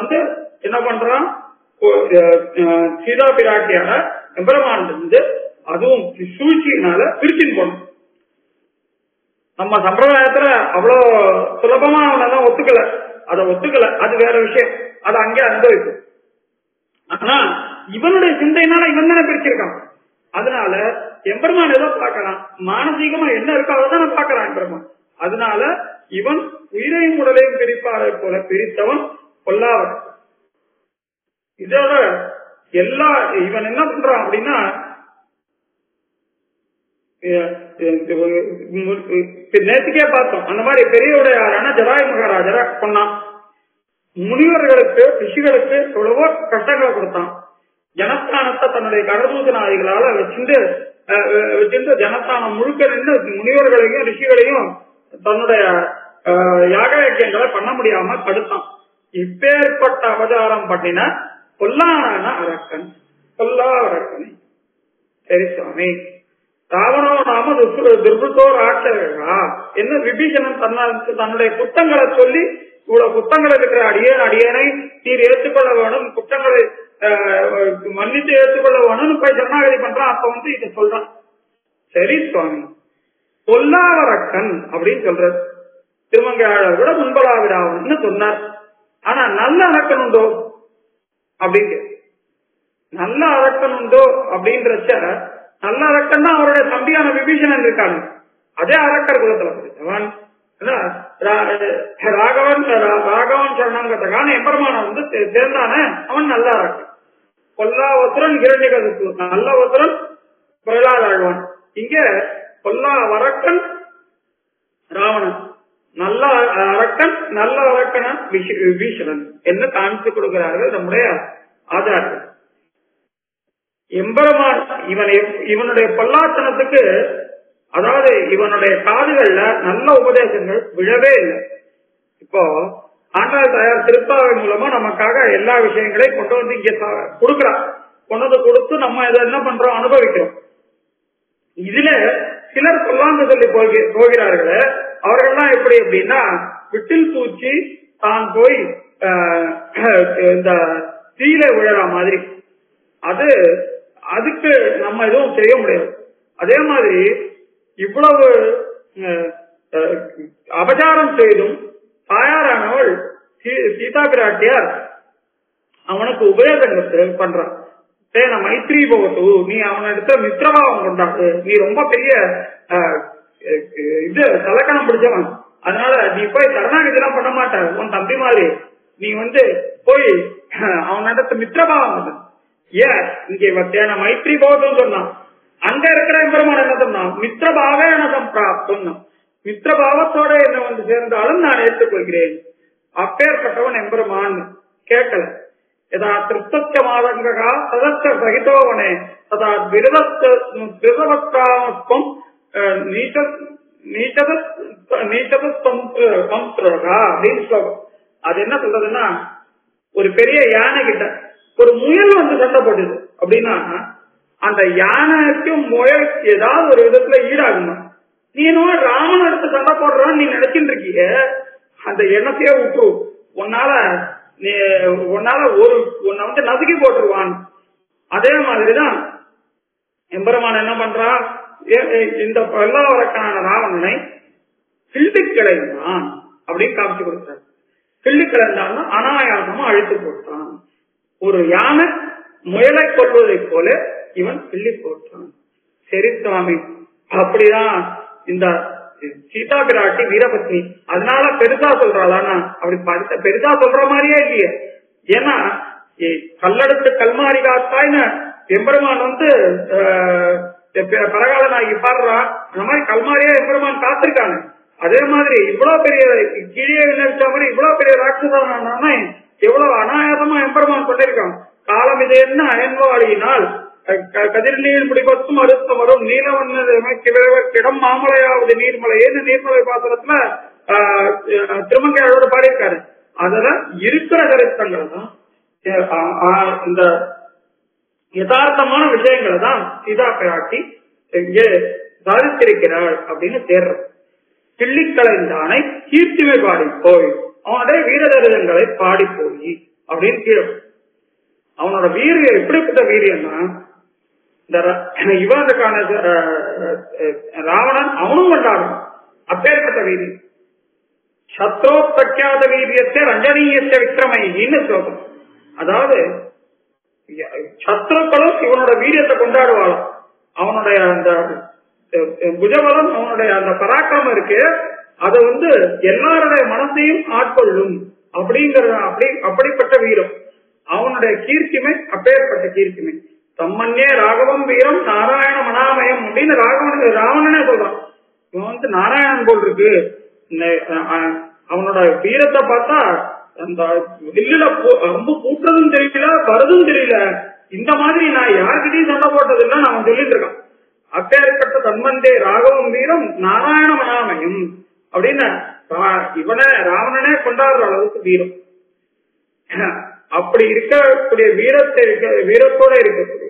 என்ன பண்றான், சீதா பிராட்டியார எம்பெருமான் அதுவும் சூழ்ச்சியினால பிரிச்சின் போனோம். நம்ம சம்பிரதாயத்துல அவ்வளவு சுலபமா அவனெல்லாம் ஒத்துக்கல, அதை ஒத்துக்கல, அது வேற விஷயம், அதை அங்கே அனுபவிக்கும். ஆனா இவனுடைய சிந்தையினால இவன் தானே பிரிச்சிருக்கான். அதனால எம்பெருமான் ஏதோ பார்க்கலாம், மானசீகமா என்ன இருக்கோ அதான் பார்க்கறான் எம்பெருமான். அதனால இவன் உயிரையும் உடலையும் பிரிப்பாரை போல பிரித்தவன் பொல்லாவன். இதோட இவன் என்ன பண்றான் அப்படின்னா, நேற்றுக்கே பார்த்தோம் அந்த மாதிரி பெரியவுடையாரான ஜடாயு மகாராஜரை கொண்டான். முனிவர்களுக்கு ரிஷிகளுக்கு எவ்வளவோ கஷ்டங்களை கொடுத்தான். ஜனஸ்தானத்தை தன்னுடைய கடற்தூதனாதிகளால வச்சிருந்து ஜனஸ்தானம் முழுக்க நின்று முனிவர்களையும் ரிஷிகளையும் தன்னுடைய யாக யஜ்யங்களை பண்ண முடியாம தடுத்தான். இப்பேற்பட்ட அவதாரம் பண்ணின பொல்லான அரக்கன், பொல்லா அரக்கனை. சரி சுவாமி, ராவணோ நாம துர்புத்தோ ராட்சரா என்ன விபீஷணன் தன்னுடைய குற்றங்களை சொல்லி, இவ்வளவு குற்றங்கள் இருக்கிற அடியேனை நீர் ஏற்றுக்கொள்ள வேணும், குற்றங்களை மன்னித்து ஏற்றுக்கொள்ள வேணும்னு போய் சரணாகதி பண்றான். அப்ப இதை சொல்றான். சரி சுவாமி, பொல்லாவரக்கன் அப்படின்னு சொல்ற திருமங்கையாளர் கூட முன்பலாவிடாவன்னு சொன்னார். ஆனா நல்ல அரக்கன் உண்டோ அப்படின்னு, நல்ல அரக்கன் உண்டோ அப்படின்றச்ச, நல்ல அரக்கன் தான் அவருடைய தம்பியான விபீஷணன் இருக்காங்க. அதே அரக்கர் குலத்துல படித்தவன் ராகவன் சரணாங்கத்தகான எம்பெருமான சேர்ந்தானே, அவன் நல்ல அரக்கன். பொல்லாவசுரன் ஹிரண்யகசிபு, நல்லவசுரன் பிரகலாதாழ்வான். இங்க பொல்லாவரக்கன் ராவணன், நல்ல அரக்கன் நல்ல அரக்கன விபீஷணன் என்ன காமிச்சு கொடுக்கிறார்கள் நம்முடைய ஆச்சாரியர்கள். எம்பெருமான் இவனுடைய பொல்லாத்தனத்துக்கு, அதாவது இவனுடைய காதுகள்ல நல்ல உபதேசங்கள் விழவே இல்லை. இப்போ ஆண்டாள் தாயார் திருப்பாவை மூலமா நமக்காக எல்லா விஷயங்களையும் கொண்டு வந்து இங்க கொடுக்கிறான். கொண்டு வந்து கொடுத்து நம்ம இதை என்ன பண்றோம், அனுபவிக்கிறோம். இதுல சிலர் சொல்லாங்க சொல்லி போகிறார்களே, அவர்கள்லாம் எப்படி அப்படின்னா, விட்டில் பூச்சி தான் போய் இந்த தீயில விழற மாதிரி, அதுக்கு நம்ம எதுவும் செய்ய முடியாது. அதே மாதிரி இவ்வளவு அபச்சாரம் செய்தும் தாயாரானவள் சீதா பிராட்டியார் அவனுக்கு உபயோகம் பண்றான். மைத்ரி போகட்டு, நீ அவனிடத்துல மித்திரபாவம் கொண்டாடு, நீ ரொம்ப பெரிய தலக்கணம் பிடிச்சவன், அதனால நீ போய் சரணாகதி எல்லாம் பண்ண மாட்ட உன் தம்பி மாதிரி, நீ போய் அவனிடத்துல மித்திரபாவம். ஏன் இங்க மைத்ரி போகட்டும்னு சொன்னான். அங்க இருக்கிற எம்பெருமான் என்ன சொன்னான், மித்திரபாவே சொன்னான். மித்திரபாவத்தோட என்ன சேர்ந்தாலும் நான் ஏற்றுக்கொள்கிறேன். அப்பேற்பட்டவன் எம்பெருமான் கேட்கல. யதா திருப்தச்ச மாதங்கா சதச்ச சகிதோவனே ததா விரதவத்ராமஸ்வம் அப்படின்னு ஸ்லோகம். அது என்ன சொல்றதுன்னா, ஒரு பெரிய யானை கிட்ட ஒரு முயல் சண்டை போட்டுது அப்படின்னா, அந்த யானைக்கும் முயல் ஏதாவது ஒரு விதத்துல ஈடாகுமா? நீ என்ன ராமன் எடுத்து சண்டை போடுறான்னு நீ நினைச்சுட்டு இருக்கீங்க, அந்த எண்ணத்தையே விட்டு உன்னால உன்னை நசுக்கி போட்டுருவான். அதே மாதிரிதான் எம்பெருமான் என்ன பண்றான், இந்த பல்லாவரக்கான ராவணனை கிள்ளி கிளைந்தான் அப்படின்னு காமிச்சு கொடுத்தார். கிள்ளி கிளைந்தான்னா அனாயாசமா அழித்து போட்டான். ஒரு யானை முயலை கொள்வதை போல இவன் கிள்ளி போட்டான். சரி சுவாமி, அப்படிதான் இந்த சீதா பிராட்டி வீரபத்னி, அதனால பெருசா சொல்றாளானா? அப்படி படித்த பெருசா சொல்ற மாதிரியே இல்லையே. ஏன்னா கல்லெடுத்து கல்மாரி காத்தாய்னு எம்பெருமான் பரகாலனாகி பாடுறான். அந்த மாதிரி கல்மாரியா எம்பெருமான் காத்திருக்காங்க. அதே மாதிரி இவ்வளவு பெரிய கீழே விளைவிச்ச மாதிரி இவ்வளவு பெரிய ராட்சசான எவ்வளவு அநாயாசமா எம்பெருமான் கொண்டிருக்கான். காலம் இது என்ன அயன்வாளியினால் கதிர்நீர் முடிபத்தும் அறுத்த வரும் நீலவண்ணம் மாமலையாவது நீர்மலை நீர்மலை பாத்திரத்துல திருமங்கையோட பாடியிருக்காரு. அதுல இருக்கிற சரித்திரங்கள் தான், இந்த யதார்த்தமான விஷயங்களை தான் சீதா பிராட்டி இங்கே சாதித்திருக்கிறாள் அப்படின்னு தேர்ற. கிள்ளிக்கலைந்தானை கீர்த்திமை பாடி போய் அவனுடைய வீரதரிதங்களை பாடி போய் அப்படின்னு கீழே. அவனோட வீரியம் எப்படிப்பட்ட வீரியம்னா, இந்த இவனுக்கான ராவணன் அவனும் கொண்டாடும் அப்பேற்பட்ட வீரியம். சத்ரோ பிரக்யாத வீரியத்தை ரஞ்சனீயத்தை விக்ரமைன்னு சொல்லும். அதாவது சத்ருக்களும் இவனோட வீரியத்தை கொண்டாடுவாளாம். அவனுடைய அந்த புஜபலம், அவனுடைய அந்த பராக்கிரமம் இருக்கு, அது எல்லாருடைய மனசையும் ஆட்கொள்ளும் அப்படிப்பட்ட வீரம். அவனுடைய கீர்த்திமை அப்பேற்பட்ட கீர்த்திமை. தம்மன்னே ராகவம் வீரம் நாராயண மனாமயம் அப்படின்னு ராவணனே சொல்றான். இவன் நாராயணன் போல் இருக்கு. அவனோட வீரத்தை பார்த்தா அந்த வில்லுல ரொம்ப கூட்டுறதும் தெரியல, வருதும் தெரியல. இந்த மாதிரி நான் யாருக்கிட்டையும் சண்டை போட்டதில்லை அவன் சொல்லிட்டு இருக்கான். அப்பேற்பட்ட தன்மந்தே ராகவம் வீரம் நாராயண மனாமயம் அப்படின்னு இவனை ராவணனே கொண்டாடுற அளவுக்கு வீரம். அப்படி இருக்கக்கூடிய வீரத்தோட இருக்கக்கூடிய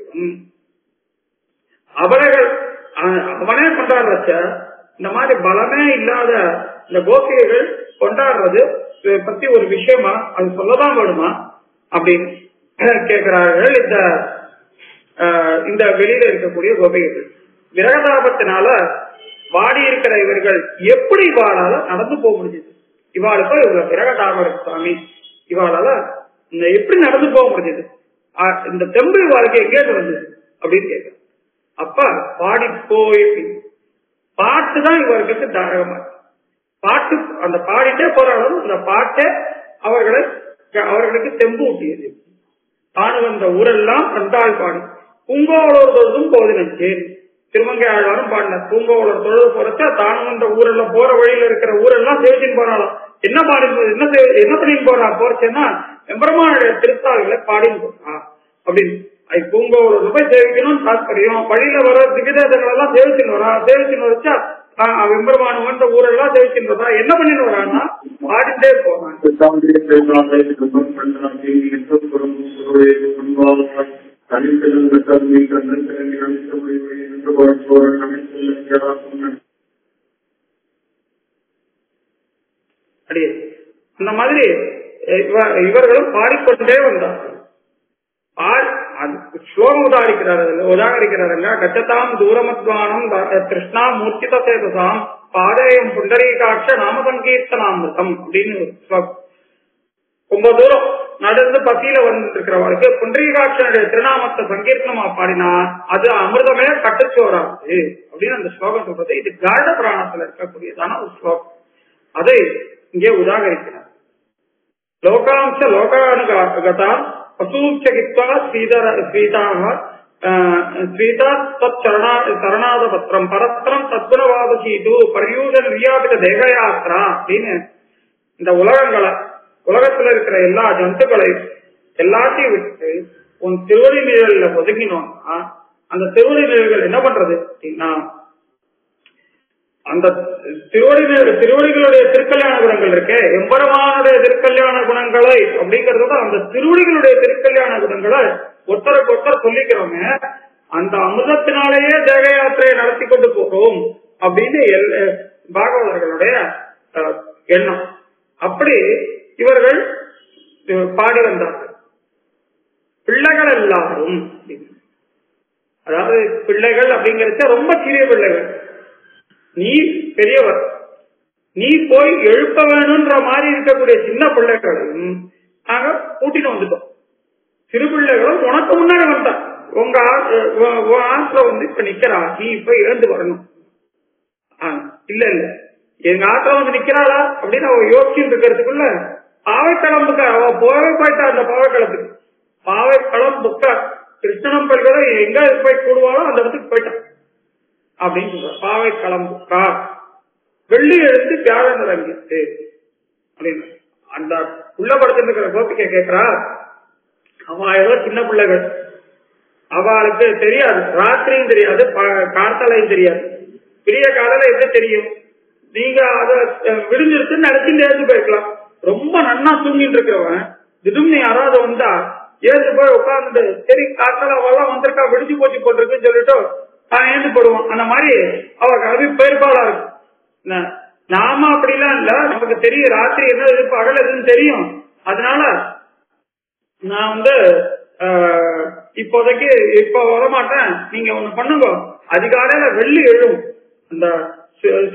அவனே கொண்டாடுறச்ச இந்த மாதிரி பலமே இல்லாத இந்த கோபிகைகள் கொண்டாடுறது பத்தி ஒரு விஷயமா அது சொல்லதான் வேணுமா அப்படின்னு கேட்கிறார்கள் இந்த வெளியில இருக்கக்கூடிய கோபிகைகள். விரகதாபத்தினால வாடி இருக்கிற இவர்கள் எப்படி இவாளால நடந்து போக முடிஞ்சது? இவாளுக்கு இவ்வளவு விரகதாபம் இருக்கு சுவாமி, இவாளால எப்படி நடந்து போக முடிஞ்சது? இந்த தெம்பு இவாளுக்கு எங்கேயிருந்து வந்தது அப்படின்னு கேட்க, அப்ப பாடி போய் பாட்டு தான் இவர்களுக்கு தாரகமா இருக்கு. பாட்டு அந்த பாடிட்டே போறாலும் அந்த பாட்டை அவர்களுக்கு தெம்பு ஊட்டியது. தானு வந்த ஊரெல்லாம் கண்டாள் பாடி பூங்கோவலோர் தொழுதும் போதினச்சேன். திருமங்கை ஆழ்வாரும் பாடினார். பூங்கோவலோர் தொழுது போறச்சா தானு வந்த ஊரெல்லாம் போற வழியில இருக்கிற ஊரெல்லாம் சேவிச்சின்னு போறாளாம். என்ன பாடி என்ன பண்ணிட்டு போறா போறச்சேன்னா எம்பெருமானுடைய திருத்தாள்களை பாடின்னு போறா அப்படின்னு. பூங்கோவலோர் போய் சேவிக்கணும்னு தாற்பயம். வழியில வர திவிதேசங்கள் எல்லாம் சேவிச்சுன்னு வரா. சேவிச்சுன்னு வச்சா எம்பெருமானு வந்த ஊரெல்லாம் சேவிச்சுன்னு வரா. என்ன பண்ணிட்டு வரான்னா பாடிட்டே போறான். அந்த மாதிரி இவர்களும் பாடிக்கொண்டே வந்தார்கள். ஸ்லோகம் உதாகரிக்கிறாருங்க. கச்சதாம் தூரமத்வானம் கிருஷ்ணா மூர்த்தித சேதசாம் பாதேயம் புண்டரீகாட்ச நாம சங்கீர்த்தனாமிருதம் அப்படின்னு ரொம்ப தூரம் நடந்து பசியில வந்துட்டு இருக்கிறவர்களுக்கு புண்டரீகாட்சனுடைய திருநாமத்தை சங்கீர்த்தனமா பாடினா அது அமிர்தமே கட்டுச்சோறாது அப்படின்னு அந்த ஸ்லோகம் சொல்றது. இது கருட புராணத்துல இருக்கக்கூடியதான ஒரு ஸ்லோகம். அதை இங்கே உதாகரிக்கிறார். லோகாம்ச லோகானுகதா பசூச்சகித்வா சரணாத பத்திரம் பரஸ்பரம் தத்குணவாதசீது பரியூஜன் வியாபித தேகயாத்திரா அப்படின்னு இந்த உலகத்துல இருக்கிற எல்லா ஜந்துக்களையும் எல்லாத்தையும் விட்டு உன் திருவடி நிழல்ல ஒதுங்கினோம்னா அந்த திருவடி நிழல்கள் என்ன பண்றது அப்படின்னா அந்த திருவடிகளுடைய திருக்கல்யாண குணங்கள் இருக்கு. எம்பெருமானுடைய திருக்கல்யாண குணங்களை அப்படிங்கறத அந்த திருவடிகளுடைய திருக்கல்யாண குணங்களை ஒருத்தருக்கு ஒருத்தர் சொல்லிக்கிறோங்க. அந்த அமிர்தத்தினாலேயே தேக யாத்திரையை நடத்தி கொண்டு போறோம் அப்படின்னு பாகவதர்களுடைய எண்ணம். அப்படி இவர்கள் பாடி வந்தார்கள். பிள்ளைகள் எல்லாரும், அதாவது பிள்ளைகள் அப்படிங்கிறது ரொம்ப சிறிய பிள்ளைகள். நீ பெரியவர், நீ போய் எழுப்ப வேணும்ன்ற மாதிரி இருக்கக்கூடிய சின்ன பிள்ளைகளையும் நாங்க கூட்டிட்டு வந்துட்டோம். சிறு பிள்ளைகளும் உனக்கு முன்னாடி வந்தான். உங்க ஆத்துல இப்ப நிக்கிறா, நீ இப்ப எழுந்து வரணும். இல்ல எங்க ஆத்துல வந்து நிக்கிறாளா அப்படின்னு அவ யோசிச்சுட்டு இருக்கிறதுக்குள்ள பாவைக்களம்புக்க அவ போவே போயிட்டா. அந்த பாவைக்களத்துக்கு பாவைக்களம் புக்க கிருஷ்ணனம் பல்களை எங்க போய் கூடுவாளோ அந்த இடத்துக்கு போயிட்டான் அப்படின்னு சொல்ற. பாவைக்களம் புக்கா வெள்ளி எழுந்து வியாழன் இறங்கிட்டு அப்படின்னு அந்த உள்ள படுத்திருக்கிற கோபிக்கை கேட்கிறா. அவ ஏதோ சின்ன பிள்ளைகள், அவளுக்கு தெரியாது, ராத்திரியும் தெரியாது, கார்த்தாலையும் தெரியாது. பெரிய காலையில எப்படி தெரியும்? நீங்க அத விடுஞ்சிருச்சுன்னு நினைச்சுட்டு ஏந்து போயிருக்கலாம். ரொம்ப நன்னா தூங்கிட்டு இருக்கிறவன் திடீர்னு யாராவது வந்தா ஏந்து போய் உட்கார்ந்துட்டு சரி காத்தால அவெல்லாம் வந்திருக்கா விடுஞ்சு போச்சு போட்டிருக்குன்னு சொல்லிட்டு ஏந்து போடுவான். அந்த மாதிரி அவ கல்வி பெயர்பாடா இருக்கும். நாம அப்படிலாம் இல்ல, நமக்கு தெரியும் ராத்திரி என்ன இது பகல் எதுன்னு தெரியும். அதனால நான் இப்போதைக்கு இப்ப வரமாட்டேன், நீங்க ஒண்ணு பண்ணுங்க, அதிகாலையில வெள்ளி எழும், அந்த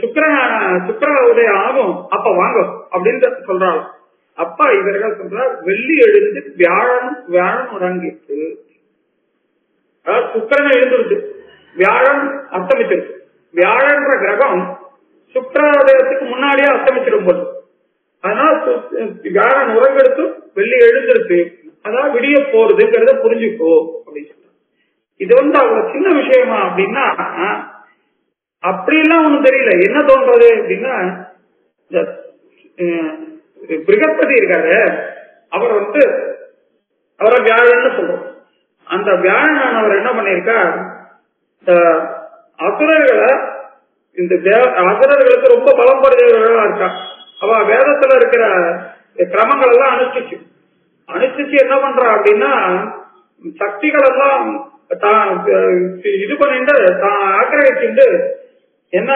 சுக்கிர உதயம் ஆகும், அப்ப வாங்க அப்படின்னு சொல்றாங்க. அப்ப இவர்கள் சொல்றார் வெள்ளி எழுந்து வியாழன் உறங்கிட்டு, அதாவது சுக்கிரனை எழுந்துருச்சு, வியாழன் அஸ்தமிச்சிருக்கு. வியாழன்ற கிரகம் சுக்கிரோதயத்துக்கு முன்னாடியே அஸ்தமிச்சிடும் போது, அதனால வியாழன் உறங்கெடுத்து வெள்ளி எழுந்திருக்கு, அதான் விடிய போறதுங்கிறத புரிஞ்சுக்கோ அப்படின்னு சொல்றாங்க. இது அவ்வளவு சின்ன விஷயமா அப்படின்னா அப்படிலாம் ஒண்ணும் தெரியல. என்ன தோன்றது அப்படின்னா, பிருகஸ்பதி இருக்காரு, அவர் அவரை வியாழன்னு சொல்றோம். அந்த வியாழன் அவர் என்ன பண்ணிருக்கார், இந்த அசுரர்களை, இந்த அசுரர்களுக்கு ரொம்ப பலம் படுறவர்களா இருக்கா. அவ வேதத்துல இருக்கிற கிரமங்கள் எல்லாம் அனுஷ்டிச்சு என்ன பண்றா அப்படின்னா, சக்திகள் எல்லாம் இது பண்ணிட்டு ஆக்கிரகிச்சுட்டு என்ன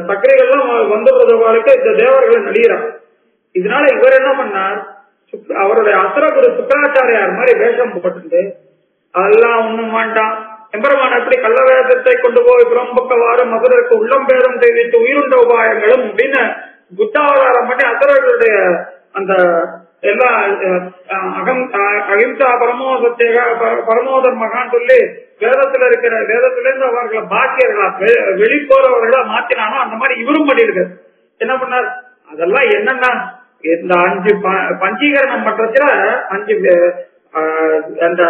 சக்கரைகள்லாம் வந்துடுறதுக்கு இந்த தேவர்களை நடிகிறார். இதனால இவர் என்ன பண்ணார், அவருடைய அசுரகுரு சுக்கராச்சாரியார் மாதிரி வேஷம் போட்டு அதெல்லாம் ஒண்ணும் வேண்டாம், எம்பெருமான் எப்படி கள்ள வேதத்தை கொண்டு போய் புறம்பக்கவாறு மதுரைக்கு உள்ளம் பேதம் தெரிவித்து உயிருண்ட உபாயங்களும் அப்படின்னு புத்தாவதாரம் பண்ணி அசுரர்களுடைய அந்த எல்லா அகிம்சா பரமோதர் மகான் சொல்லி வேதத்துல இருந்து அவர்களை பாக்கியர்களா வெளிப்போறவர்களா மாத்தினானோ அந்த மாதிரி இவரும் பண்ணியிருக்காரு. என்ன பண்ணார்? அதெல்லாம் என்னன்னா இந்த 5 பஞ்சீகரணம் பண்றதுல 5 அந்த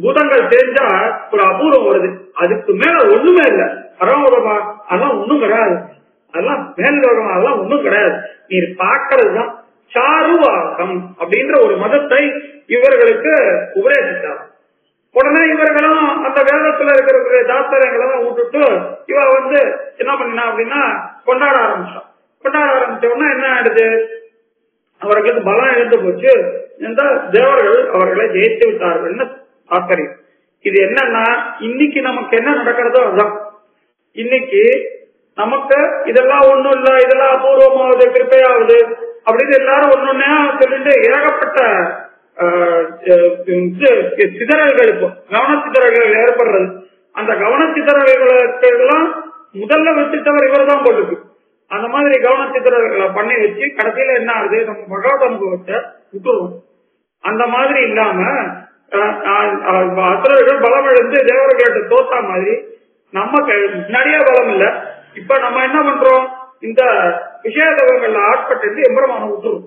பூதங்கள் தெரிஞ்சா ஒரு அபூர்வம் வருது. அதுக்கு மேல ஒண்ணுமே இல்லை. பரமோதமா அதெல்லாம் ஒண்ணும் கிடையாது, அதெல்லாம் மேலோகம் அதெல்லாம் ஒண்ணும் கிடையாது. நீ பாக்கிறதுதான் சாருவாகம் அப்படின்ற ஒரு மதத்தை இவர்களுக்கு உபதேசித்தார். உடனே இவர்களும் அந்த வேதத்துல இருக்கிற தாஸ்தரங்களை விட்டுட்டு இவ என்ன பண்ணினா அப்படின்னா கொண்டாட ஆரம்பிச்சான். கொண்டாட ஆரம்பிச்ச உடனே என்ன ஆயிடுது, அவர்களுக்கு பலம் இழந்து போச்சு. இந்த தேவர்கள் அவர்களை ஜெயித்து விட்டார்கள்னு தாத்பரியம். இது என்னன்னா இன்னைக்கு நமக்கு என்ன நடக்கிறதோ அதுதான். இன்னைக்கு நமக்கு இதெல்லாம் ஒண்ணும் இல்ல, இதெல்லாம் அபூர்வமாவது கிருப்பையாவது அப்படின்னு எல்லாரும் ஒன்னொன்னா சொல்லிட்டு ஏகப்பட்ட சிதறல்கள், இப்போ கவன சிதறல்கள் ஏற்படுறது. அந்த கவன சிதறல்களுக்கெல்லாம் முதல்ல வச்சுட்டவர் இவர் தான் போட்டுருக்கு. அந்த மாதிரி கவன சிதறல்களை பண்ணி வச்சு கடைசியில என்ன ஆகுது, நம்ம பகவத் அனுபவத்தை விட்டுருவோம். அந்த மாதிரி இல்லாம அசுரர்கள் பலம் இழந்து தேவர்கள்ட்ட தோத்தா மாதிரி நமக்கு முன்னாடியே பலம் இல்ல. இப்ப நம்ம என்ன பண்றோம், இந்த விஷயங்கள்ல ஆட்பட்டு எம்பெருமான விட்டுருவோம்.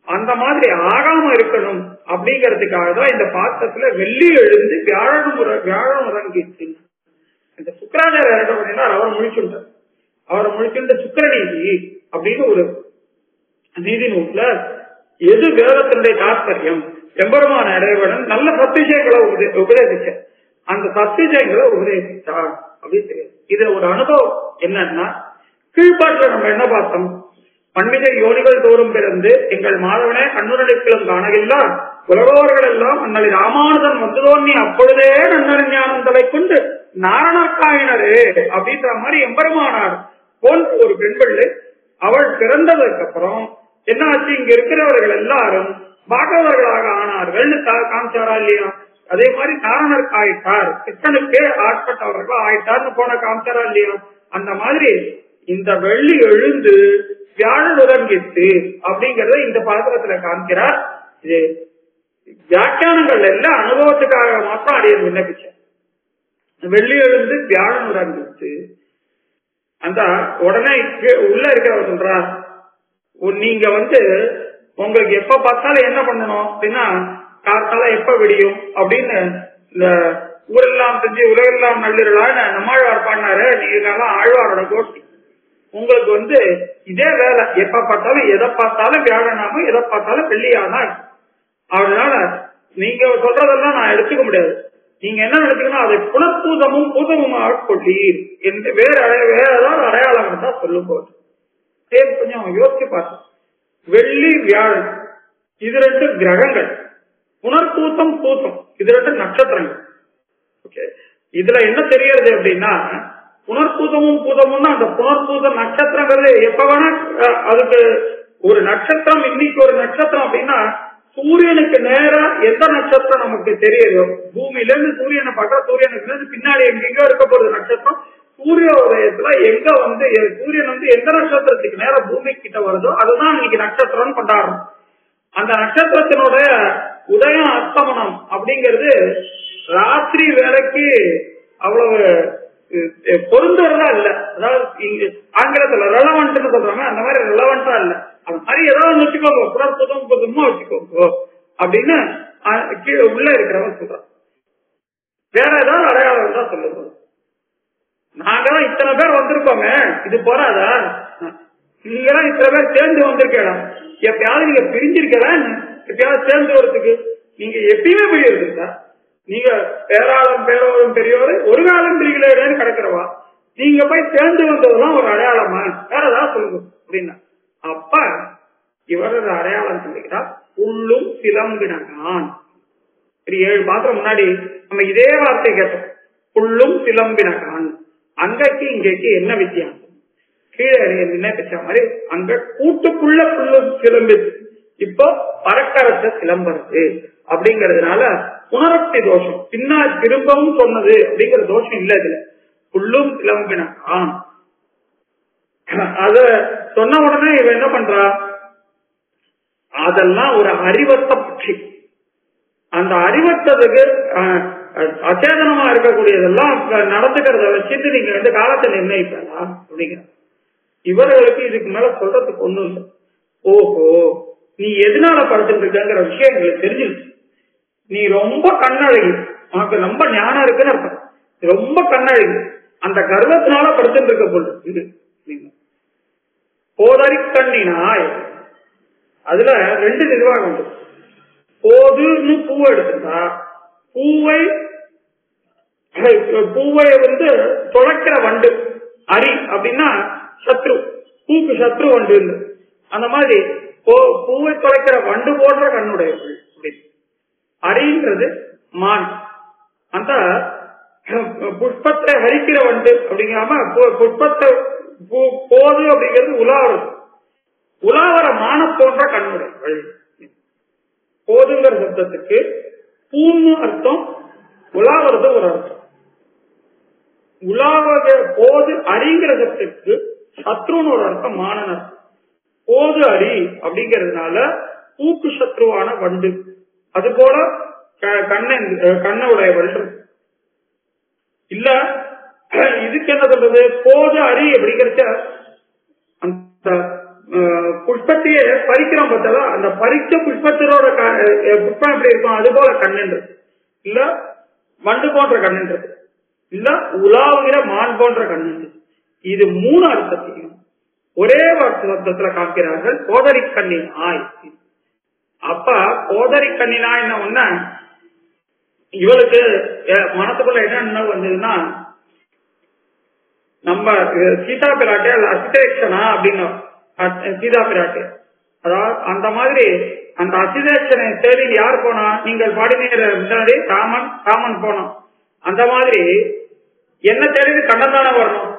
அந்த மாதிரி ஆகாம இருக்கணும் அப்படிங்கறதுக்காக தான் இந்த பாத்திரத்துல வெள்ளி எழுந்து வியாழன் உறங்கிச்சு. இந்த சுக்கராச்சாரியர் என்ன பண்ணினார், அவர் முழிச்சுட்டார். அவரை முழிச்சுட்ட சுக்கரநீதி அப்படின்னு ஒரு நீதி நூல்ல எது வேதத்தினுடைய தாத்பரியம், எம்பெருமான இடைவடன் நல்ல சத்தியங்களை உபதேசிச்ச அந்த சத்தியங்களை உபதேசிச்சா அப்படின்னு தெரியாது. இதுல ஒரு அனுபவம் என்னன்னா, கீழ்பாட்டுல நம்ம என்ன பார்த்தோம், பன்மிக யோனிகள் தோறும் பிறந்து எங்கள் மாதவனே கண்ணுரடிப்பிலும் காணவில்லா உலகோர்கள் எல்லாம் அண்ணலி ராமானுஜன் வந்துதோன்னி அப்பொழுதே நன்னறிஞானம் தலை கொண்டு நாரணர்காயினரே அப்படின்ற மாதிரி எம்பெருமானார் போன்ற ஒரு பெண் பிள்ளை அவள் பிறந்ததற்கு அப்புறம் என்ன ஆச்சு, இங்க இருக்கிறவர்கள் எல்லாரும் பாகவர்களாக ஆனார்கள் காமிச்சாரா இல்லையா? அதே மாதிரி நாரணருக்கு ஆயிட்டார், கிருஷ்ணனுக்கே ஆட்பட்டவர்கள் ஆயிட்டார்னு போன காமிச்சாரா இல்லையா? அந்த மாதிரி இந்த வெள்ளி எழுந்து வியாழன் உறங்கிட்டு அப்படிங்கறத இந்த பாத்திரத்துல காமிக்கிறார். இது வியாக்கியானங்கள் எல்லாம் அனுபவத்துக்காக மாத்திரம் அடைய விண்ணப்பிச்ச. வெள்ளி எழுந்து வியாழன் உறங்கிட்டு அந்த உடனே உள்ள இருக்கிறவர் சொல்றார், நீங்க உங்களுக்கு எப்ப பார்த்தாலும் என்ன பண்ணணும் அப்படின்னா காத்தால எப்ப விடியும் அப்படின்னு இந்த ஊரெல்லாம் செஞ்சு உலகெல்லாம் நள்ளிரலான்னு நம்மாழ்வார் பாடினாரு. நீங்க ஆழ்வாரோட கோஷ்டி. உங்களுக்கு இதே வேலை, எப்ப பார்த்தாலும் எதை பார்த்தாலும் வியாழனாம எதை பார்த்தாலும் வெள்ளியானா. அதனால நீங்க சொல்றதெல்லாம் நான் எடுத்துக்க முடியாது. நீங்க என்ன நினைச்சீங்கன்னா அதை புனப்பூதமும் பூதமுமாக கொள்ளீர் என்று வேற ஏதாவது அடையாளம் தான் சொல்லும் போது கொஞ்சம் யோசிச்சு பார்த்தோம். வெள்ளி வியாழன் இது 2 கிரகங்கள், புனர்பூசம் பூசம் இது 2 நட்சத்திரங்கள். ஓகே, இதுல என்ன தெரியறது அப்படின்னா புனர்பூசமும் பூதமும்னா அந்த புனர்பூச நட்சத்திரங்கிறது எப்ப வேணா அதுக்கு ஒரு நட்சத்திரம். இன்னைக்கு ஒரு நட்சத்திரம் அப்படின்னா சூரியனுக்கு நேரா எந்த நட்சத்திரம் நமக்கு தெரியுதோ, பூமியில இருந்து சூரியனை பார்த்தா சூரியனுக்கு இருந்து பின்னாடி எங்கெங்கோ இருக்க போறது நட்சத்திரம். சூரிய உதயத்துல எங்க சூரியன் எந்த நட்சத்திரத்துக்கு நேரம் பூமி கிட்ட வருதோ அதுதான் இன்னைக்கு நட்சத்திரம் கொண்டாடுறோம். அந்த நட்சத்திரத்தினுடைய உதயம் அஸ்தமனம் அப்படிங்கிறது ராத்திரி வேலைக்கு அவ்வளவு பொருந்துறதா இல்ல. அதாவது இங்க ஆங்கிலத்துல ரெலவென்ட்னு சொல்றாங்க, அந்த மாதிரி ரெலவென்டா இல்ல. அது மாதிரி ஏதாவது வச்சுக்கோங்க, புனர்பூதம் புதுமா வச்சுக்கோங்க அப்படின்னு கீழே உள்ள இருக்கிறவங்க சொல்றாங்க. வேற ஏதாவது அடையாளம் தான் சொல்லுங்க. நாங்கதான் இத்தனை பேர் வந்திருக்கோங்க, இது போறாதா? நீங்கதான் இத்தனை பேர் சேர்ந்து வந்திருக்கா? எப்பயாவது நீங்க பிரிஞ்சிருக்கா? எப்பயாவது சேர்ந்து வரதுக்கு நீங்க எப்பயுமே பிரியிருக்கா? நீங்க பேராளம் பேரோரும் பெரியோரு ஒரு காலம் பிரிகளேன்னு கிடக்கிறவா, நீங்க போய் சேர்ந்து வந்ததுதான் ஒரு அடையாளமா? வேற ஏதாவது சொல்லுங்க அப்படின்னா அப்ப இவரது அடையாளம் சொல்லுகிறார், உள்ளும் சிலம்பினான். 7 பாத்திரம் முன்னாடி நம்ம இதே வார்த்தை கேட்டோம், உள்ளும் சிலம்பினான். அங்கக்கு இங்கக்கு என்ன வித்தியாசம்? கீழே என்ன பெற்ற மாதிரி அங்க கூட்டுக்குள்ள புல்லும் சிலம்பு, இப்போ பறக்கரச சிலம்பரசு அப்படிங்கறதுனால புனரக்தி தோஷம், பின்னா திரும்பவும் சொன்னது அப்படிங்கிற தோஷம் இல்ல இதுல. புல்லும் சிலம்பின அத சொன்ன உடனே இவன் என்ன பண்றா, அதெல்லாம் ஒரு அறிவத்த பட்சி. அந்த அறிவத்ததுக்கு அச்சேதனமா இருக்கக்கூடியதெல்லாம் நடந்துக்கிறத வச்சுட்டு நீங்க காலத்தை நிர்ணயிக்கலாம் அப்படிங்கிற. இவர்களுக்கு இதுக்கு மேல சொல்றதுக்கு ஒண்ணும் இல்லை. ஓஹோ, நீ எதனால படுத்துட்டு இருக்கங்கிற விஷயம் எங்களுக்கு தெரிஞ்சிருச்சு. நீ ரொம்ப கண்ணழகி, உனக்கு ரொம்ப ஞானம் இருக்குன்னு அர்த்தம். ரொம்ப கண்ணழகி, அந்த கர்வத்தினால படுத்துட்டு இருக்க போது இது போதறி கண்ணினாய். அதுல ரெண்டு நிர்வாகம் உண்டு. போதுன்னு பூவை எடுத்துட்டா, பூவை தொலைக்கிற வண்டு அரி அப்படின்னா சத்ரு, பூக்கு சத்ரு வண்டு. அந்த மாதிரி பூவை தொலைக்கிற வண்டு போன்ற கண்ணுடையவர்கள். அரின்றது மான், அந்த புஷ்பத்தை ஹரிக்கிற வண்டு அப்படிங்காம புஷ்பத்தை போது அப்படிங்கிறது உலாவரம், உலாவர மான போன்ற கண்ணுடையவர்கள். போதுங்கிற சப்தத்துக்கு பூன்னு அர்த்தம், உலாவது ஒரு அர்த்தம். உலாவத போது அரிங்கிற சப்தத்துக்கு சத்ருன்னு ஒரு அர்த்தம், மானன் அர்த்தம். போது அரி அப்படிங்கிறதுனால பூக்கு சத்ருவான வண்டு. அது போல கண்ண உடையவள் இல்ல. இதுக்கு என்ன சொல்றது, போது அரி அப்படிங்கிறத அந்த புஷ்பத்தையே பறிக்கிறோம் பார்த்தா, அந்த பறிச்ச புஷ்பத்தினோட புஷ்பம் எப்படி இருக்கும் அது போல கண்ணுன்றது இல்ல, வண்டு போன்ற கண்ணுன்றது இல்ல, உலாவுகிற மான் போன்ற கண்ணுன்றது. இது மூணு அர்த்தத்தையும் ஒரே அர்த்தத்துல காமிக்கிறார்கள். போதரி கண்ணின் ஆய். அப்ப போதரி கண்ணினா என்ன ஒண்ணு, இவளுக்கு மனசுக்குள்ள என்ன வந்ததுன்னா, நம்ம சீதா பிராட்டி அசிதேஷனா அப்படின்னு சீதா பிராட்டி, அதாவது அந்த மாதிரி அந்த அசிதேஷனை தேடி யார் போனா, நீங்கள் பாடினீர் முன்னாடி ராமன் போனோம். அந்த மாதிரி என்ன தேடி கண்ணன் தானே வரணும்.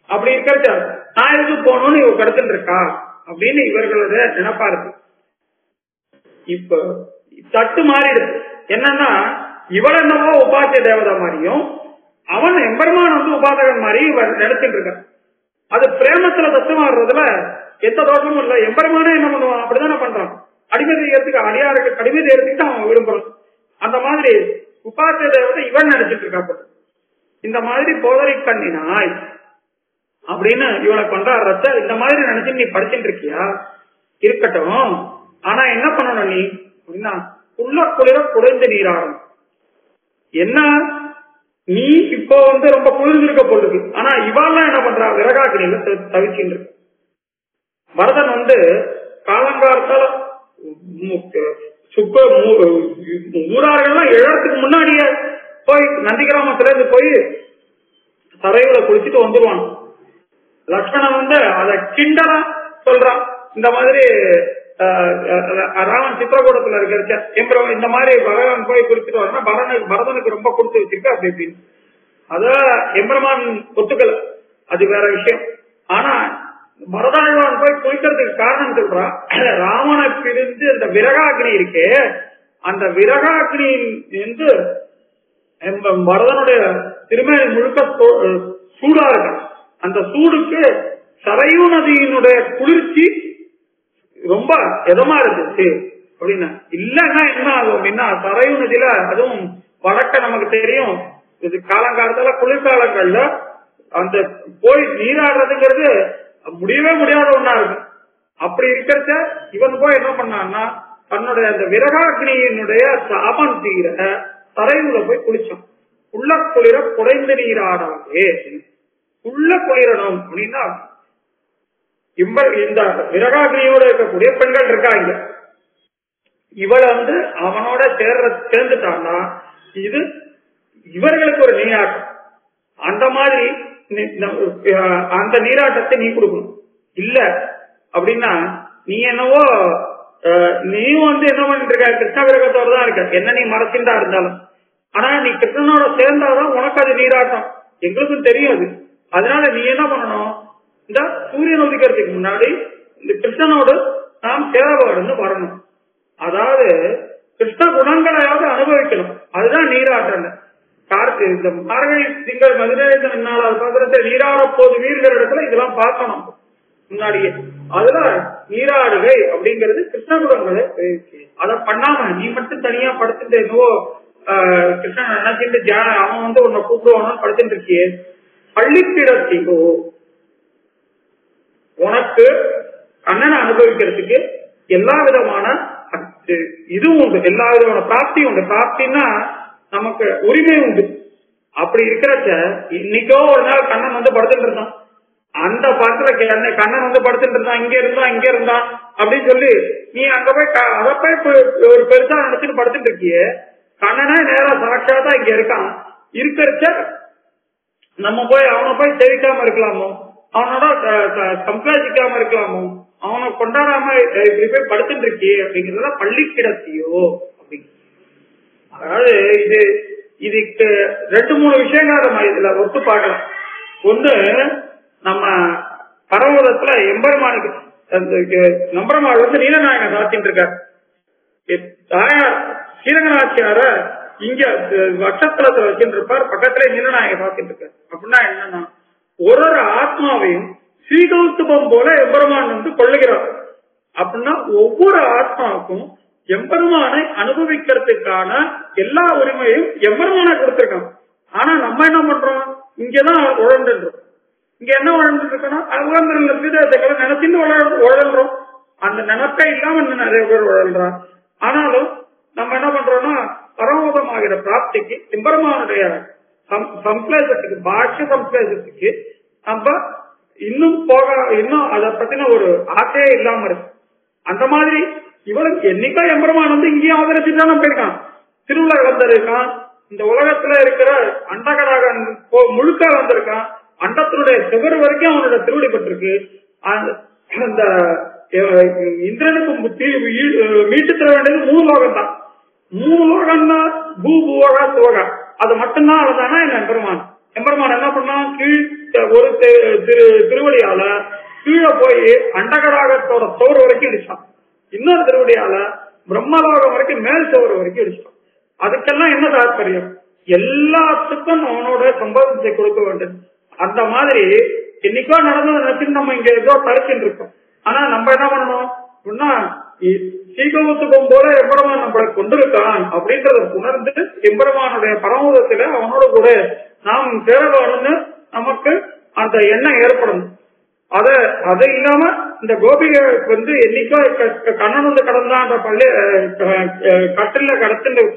அப்படி இருக்கிற நான் எதுக்கு போகணும்னு இவ கருத்துட்டு இருக்கா அப்படின்னு இவர்களோட நினைப்பா இருக்கு. இப்ப தட்டு மாறிடுது. என்னன்னா, இவள் என்னவோ உபாசிய தேவதா மாதிரியும் அவன் எம்பெருமான் உபாசகன் மாதிரி இவர் நினைச்சிட்டு இருக்க. அது பிரேமத்துல தத்து மாறுறதுல எந்த தோஷமும் இல்ல. எம்பெருமானே என்ன பண்ணுவான், அப்படிதானே பண்றான். அடிமை செய்யறதுக்கு அடியாருக்கு கடிமை செய்யறதுக்கு அவன் விரும்புறான். அந்த மாதிரி உபாசிய தேவதை இவன் நினைச்சிட்டு இருக்கா. இந்த மாதிரி போதரை கண்ணினாய் அப்படின்னு இவனை கொண்டாடுறத இந்த மாதிரி நினைச்சு நீ படிச்சுட்டு இருக்கியா, இருக்கட்டும். ஆனா என்ன பண்ணணும் நீ அப்படின்னா, உள்ள குளிர குறைந்த நீராடும். என்ன நீ இப்போ ரொம்ப குளிர்ந்திருக்க போடுது. ஆனா இவாள்லாம் என்ன பண்றா, விறகாக்கினியில தவிச்சுட்டு இருக்கு. பரதன் காலங்காலத்தால ஊரார்கள்லாம் எழறதுக்கு முன்னாடியே போய் நந்தி கிராமத்துல இருந்து போய் தரையில குளிச்சுட்டு வந்துருவான். லட்சுமணன் அதை கிண்டலா சொல்றான். இந்த மாதிரி ராமன் சித்திரகூடத்துல இருக்கிற இந்த மாதிரி பகவான் போய் குளிச்சுட்டு வரணும், பரதனுக்கு ரொம்ப கொடுத்து வச்சிருக்க அப்படி இப்படின்னு. அத எம்பெருமான் ஒத்துக்கல, அது வேற விஷயம். ஆனா பரதாழ்வான் போய் குளிக்கிறதுக்கு காரணம் சொல்றான், ராமனை பிரிந்து அந்த விறகாக்னி இருக்கே, அந்த விறகாக்னியிலிருந்து பரதனுடைய திருமேனி முழுக்க சூடா இருக்கான். அந்த சூடுக்கு சரையு நதியினுடைய குளிர்ச்சி ரொம்ப எதமா இருந்துச்சு அப்படின்னா. இல்லன்னா என்ன ஆகும் அப்படின்னா, சரையு நதியில அதுவும் வடக்க நமக்கு தெரியும், இது காலங்காலத்துல குளிர்காலங்கள்ல அந்த போய் நீராடுறதுங்கிறது முடியவே முடியாத ஒண்ணா இருக்கு. அப்படி இருக்கிறத இவன் போய் என்ன பண்ணான்னா, தன்னுடைய அந்த விறகாக்னியினுடைய சாபம் தீர தரையுல போய் குளிச்சான். உள்ள குளிர குறைந்த நீராடாதே, உள்ள குளிரணும் அப்படின்னா இந்த விறகாக்னியோட இருக்கக்கூடிய பெண்கள் இருக்காங்க, இவளை அவனோட சேர்ந்துட்டான்னா இது இவர்களுக்கு ஒரு நீராட்டம். அந்த மாதிரி அந்த நீராட்டத்தை நீ கொடுக்கணும். இல்ல அப்படின்னா நீ என்னவோ நீயும் என்ன பண்ணிட்டு இருக்க, கிருஷ்ண விரகத்தோட தான் இருக்க, என்ன நீ மறைச்சுட்டா இருந்தாலும். ஆனா நீ கிருஷ்ணனோட சேர்ந்தாதான் உனக்கு அது நீராட்டம், எங்களுக்கும் தெரியாது. அதனால நீ என்ன பண்ணணும், இந்த சூரியன் உதிக்கிறதுக்கு முன்னாடி இந்த கிருஷ்ணனோடு நாம் சேரவேன்னு வரணும். அதாவது கிருஷ்ண குணங்களையாவது அனுபவிக்கணும். அதுதான் நீராட்டம். இந்த மார்கழி திங்கள் மதுரை 4வது பாத்திரத்தை நீராட போது வீடுகிற இடத்துல இதெல்லாம் பார்க்கணும் முன்னாடியே. அதுல நீராடுகை அப்படிங்கிறது கிருஷ்ண குணங்களை அதை பண்ணாம நீ மட்டும் தனியா படுத்துட்டு என்னவோ கிருஷ்ணன் நினைச்சிட்டு அவன் உன்னை கூப்பிடுவானு படுத்துட்டு இருக்கியே. பள்ளிக்கிடத்திங்கோ உனக்கு கண்ணனை அனுபவிக்கிறதுக்கு எல்லா விதமான இதுவும் உண்டு, எல்லா விதமான பிராப்தியும் உண்டு. பிராப்தின்னா நமக்கு உரிமை உண்டு. அப்படி இருக்கிறச்ச இன்னைக்கோ ஒரு நாள் கண்ணன் படுத்துட்டு இருந்தான், அந்த படத்துல கண்ணன் படுத்துட்டு இருந்தான், இங்க இருந்தான் அப்படின்னு சொல்லி நீ அங்க போய் அதை போய் ஒரு பெருசா நினைச்சுட்டு படுத்துட்டு இருக்கியே. கண்ணனே நேரம் சாட்சாத்தா இங்க இருக்கான். இருக்கிறச்ச நம்ம போய் அவனை போய் சேவிக்காம இருக்கலாமோ, அவனோட சம்பாதிக்காம இருக்கலாமோ, அவனை கொண்டாடாம இப்படி போய் படுத்துட்டு இருக்கியே அப்படிங்கிறத பள்ளி கிடத்தியோ அப்படிங்க. அதாவது இதுக்கு 2-3 விஷயங்கள் நம்ம இதுல ஒத்து பார்க்கலாம். ஒண்ணு, நம்ம பரவதத்துல எம்பெருமானுக்கு நம்பெருமாள் நீலநாயகன் சாத்திட்டு இருக்காரு. தாயார் ஸ்ரீரங்கநாச்சியார இங்க வட்சத்தலத்தை வச்சுட்டு இருப்பார், பக்கத்துல நீலநாயகன் சாத்திட்டு இருக்காரு. அப்படின்னா என்னன்னா, ஒரு ஆத்மாவையும் ஸ்ரீகௌஸ்துபம் போல எம்பெருமான் கொள்ளுகிறார். அப்படின்னா ஒவ்வொரு ஆத்மாவுக்கும் எம்பெருமானை அனுபவிக்கிறதுக்கான எல்லா உரிமையும் எம்பெருமானை கொடுத்திருக்கான். ஆனா நம்ம என்ன பண்றோம், இங்கதான் உழந்துன்றோம். இங்க என்ன உழந்துட்டு இருக்கோம்னா உழந்துள்ள விதத்தை நினைச்சிட்டு உழல்றோம். அந்த நினைப்பே இல்லாம நிறைய பேர் உழல்றான். ஆனாலும் நம்ம என்ன பண்றோம்னா பரமோதமாகிற பிராப்திக்கு எம்பெருமானுடைய சம்ஸ்லேஷத்துக்கு பாஷ்ய சம்ஸ்லேஷத்துக்கு நம்ம இன்னும் அதை பத்தின ஒரு ஆசையே இல்லாம இருக்கு. அந்த மாதிரி இவளுக்கு என்னைக்கோ எம்பெருமான் இங்கேயும் அவதரிச்சுதான் போயிருக்கான். திருவிழா வந்திருக்கான், இந்த உலகத்துல இருக்கிற அண்டகடாக முழுக்க வந்திருக்கான். அண்டத்தினுடைய சுவர் வரைக்கும் அவனோட திருவடிப்பட்டிருக்கு. அந்த இந்திரனுக்கு மீட்டு தர வேண்டியது 3 லோகம் தான். 3 லோகம்னா பூபூவகா சுவகா, அது மட்டும்தான் அவதானா என்ன எம்பெருமான். எம்பெருமான் என்ன பண்ணான், ஒரு திருவடியால கீழே போய் அண்டகடாகத்தோட சுவர் வரைக்கும் இடிச்சான். இன்னொரு திருவடியால பிரம்மலோகம் வரைக்கும் மேல் சுவர் வரைக்கும் இடிச்சான். அதுக்கெல்லாம் என்ன தாற்பயம், எல்லாத்துக்கும் அவனோட சம்பாதத்தை கொடுக்க வேண்டும். அந்த மாதிரி என்னைக்கோ நடந்தது நினைச்சு நம்ம இங்க ஏதோ தரிச்சுட்டு இருக்கோம். ஆனா நம்ம என்ன பண்ணணும் அப்படின்னா, ஸ்ரீகௌஸ்துபம் போல எம்பெருமான் நம்மளை கொண்டிருக்கான் அப்படின்றத உணர்ந்து எம்பெருமானுடைய பரமோதத்துல அவனோட கூட நாம் சேரணும்னு நமக்கு அந்த எண்ணம் ஏற்படணும். அது இல்லாம இந்த கோபிகை என்னைக்கோ கண்ணன் கடந்தான் பள்ளி கட்டில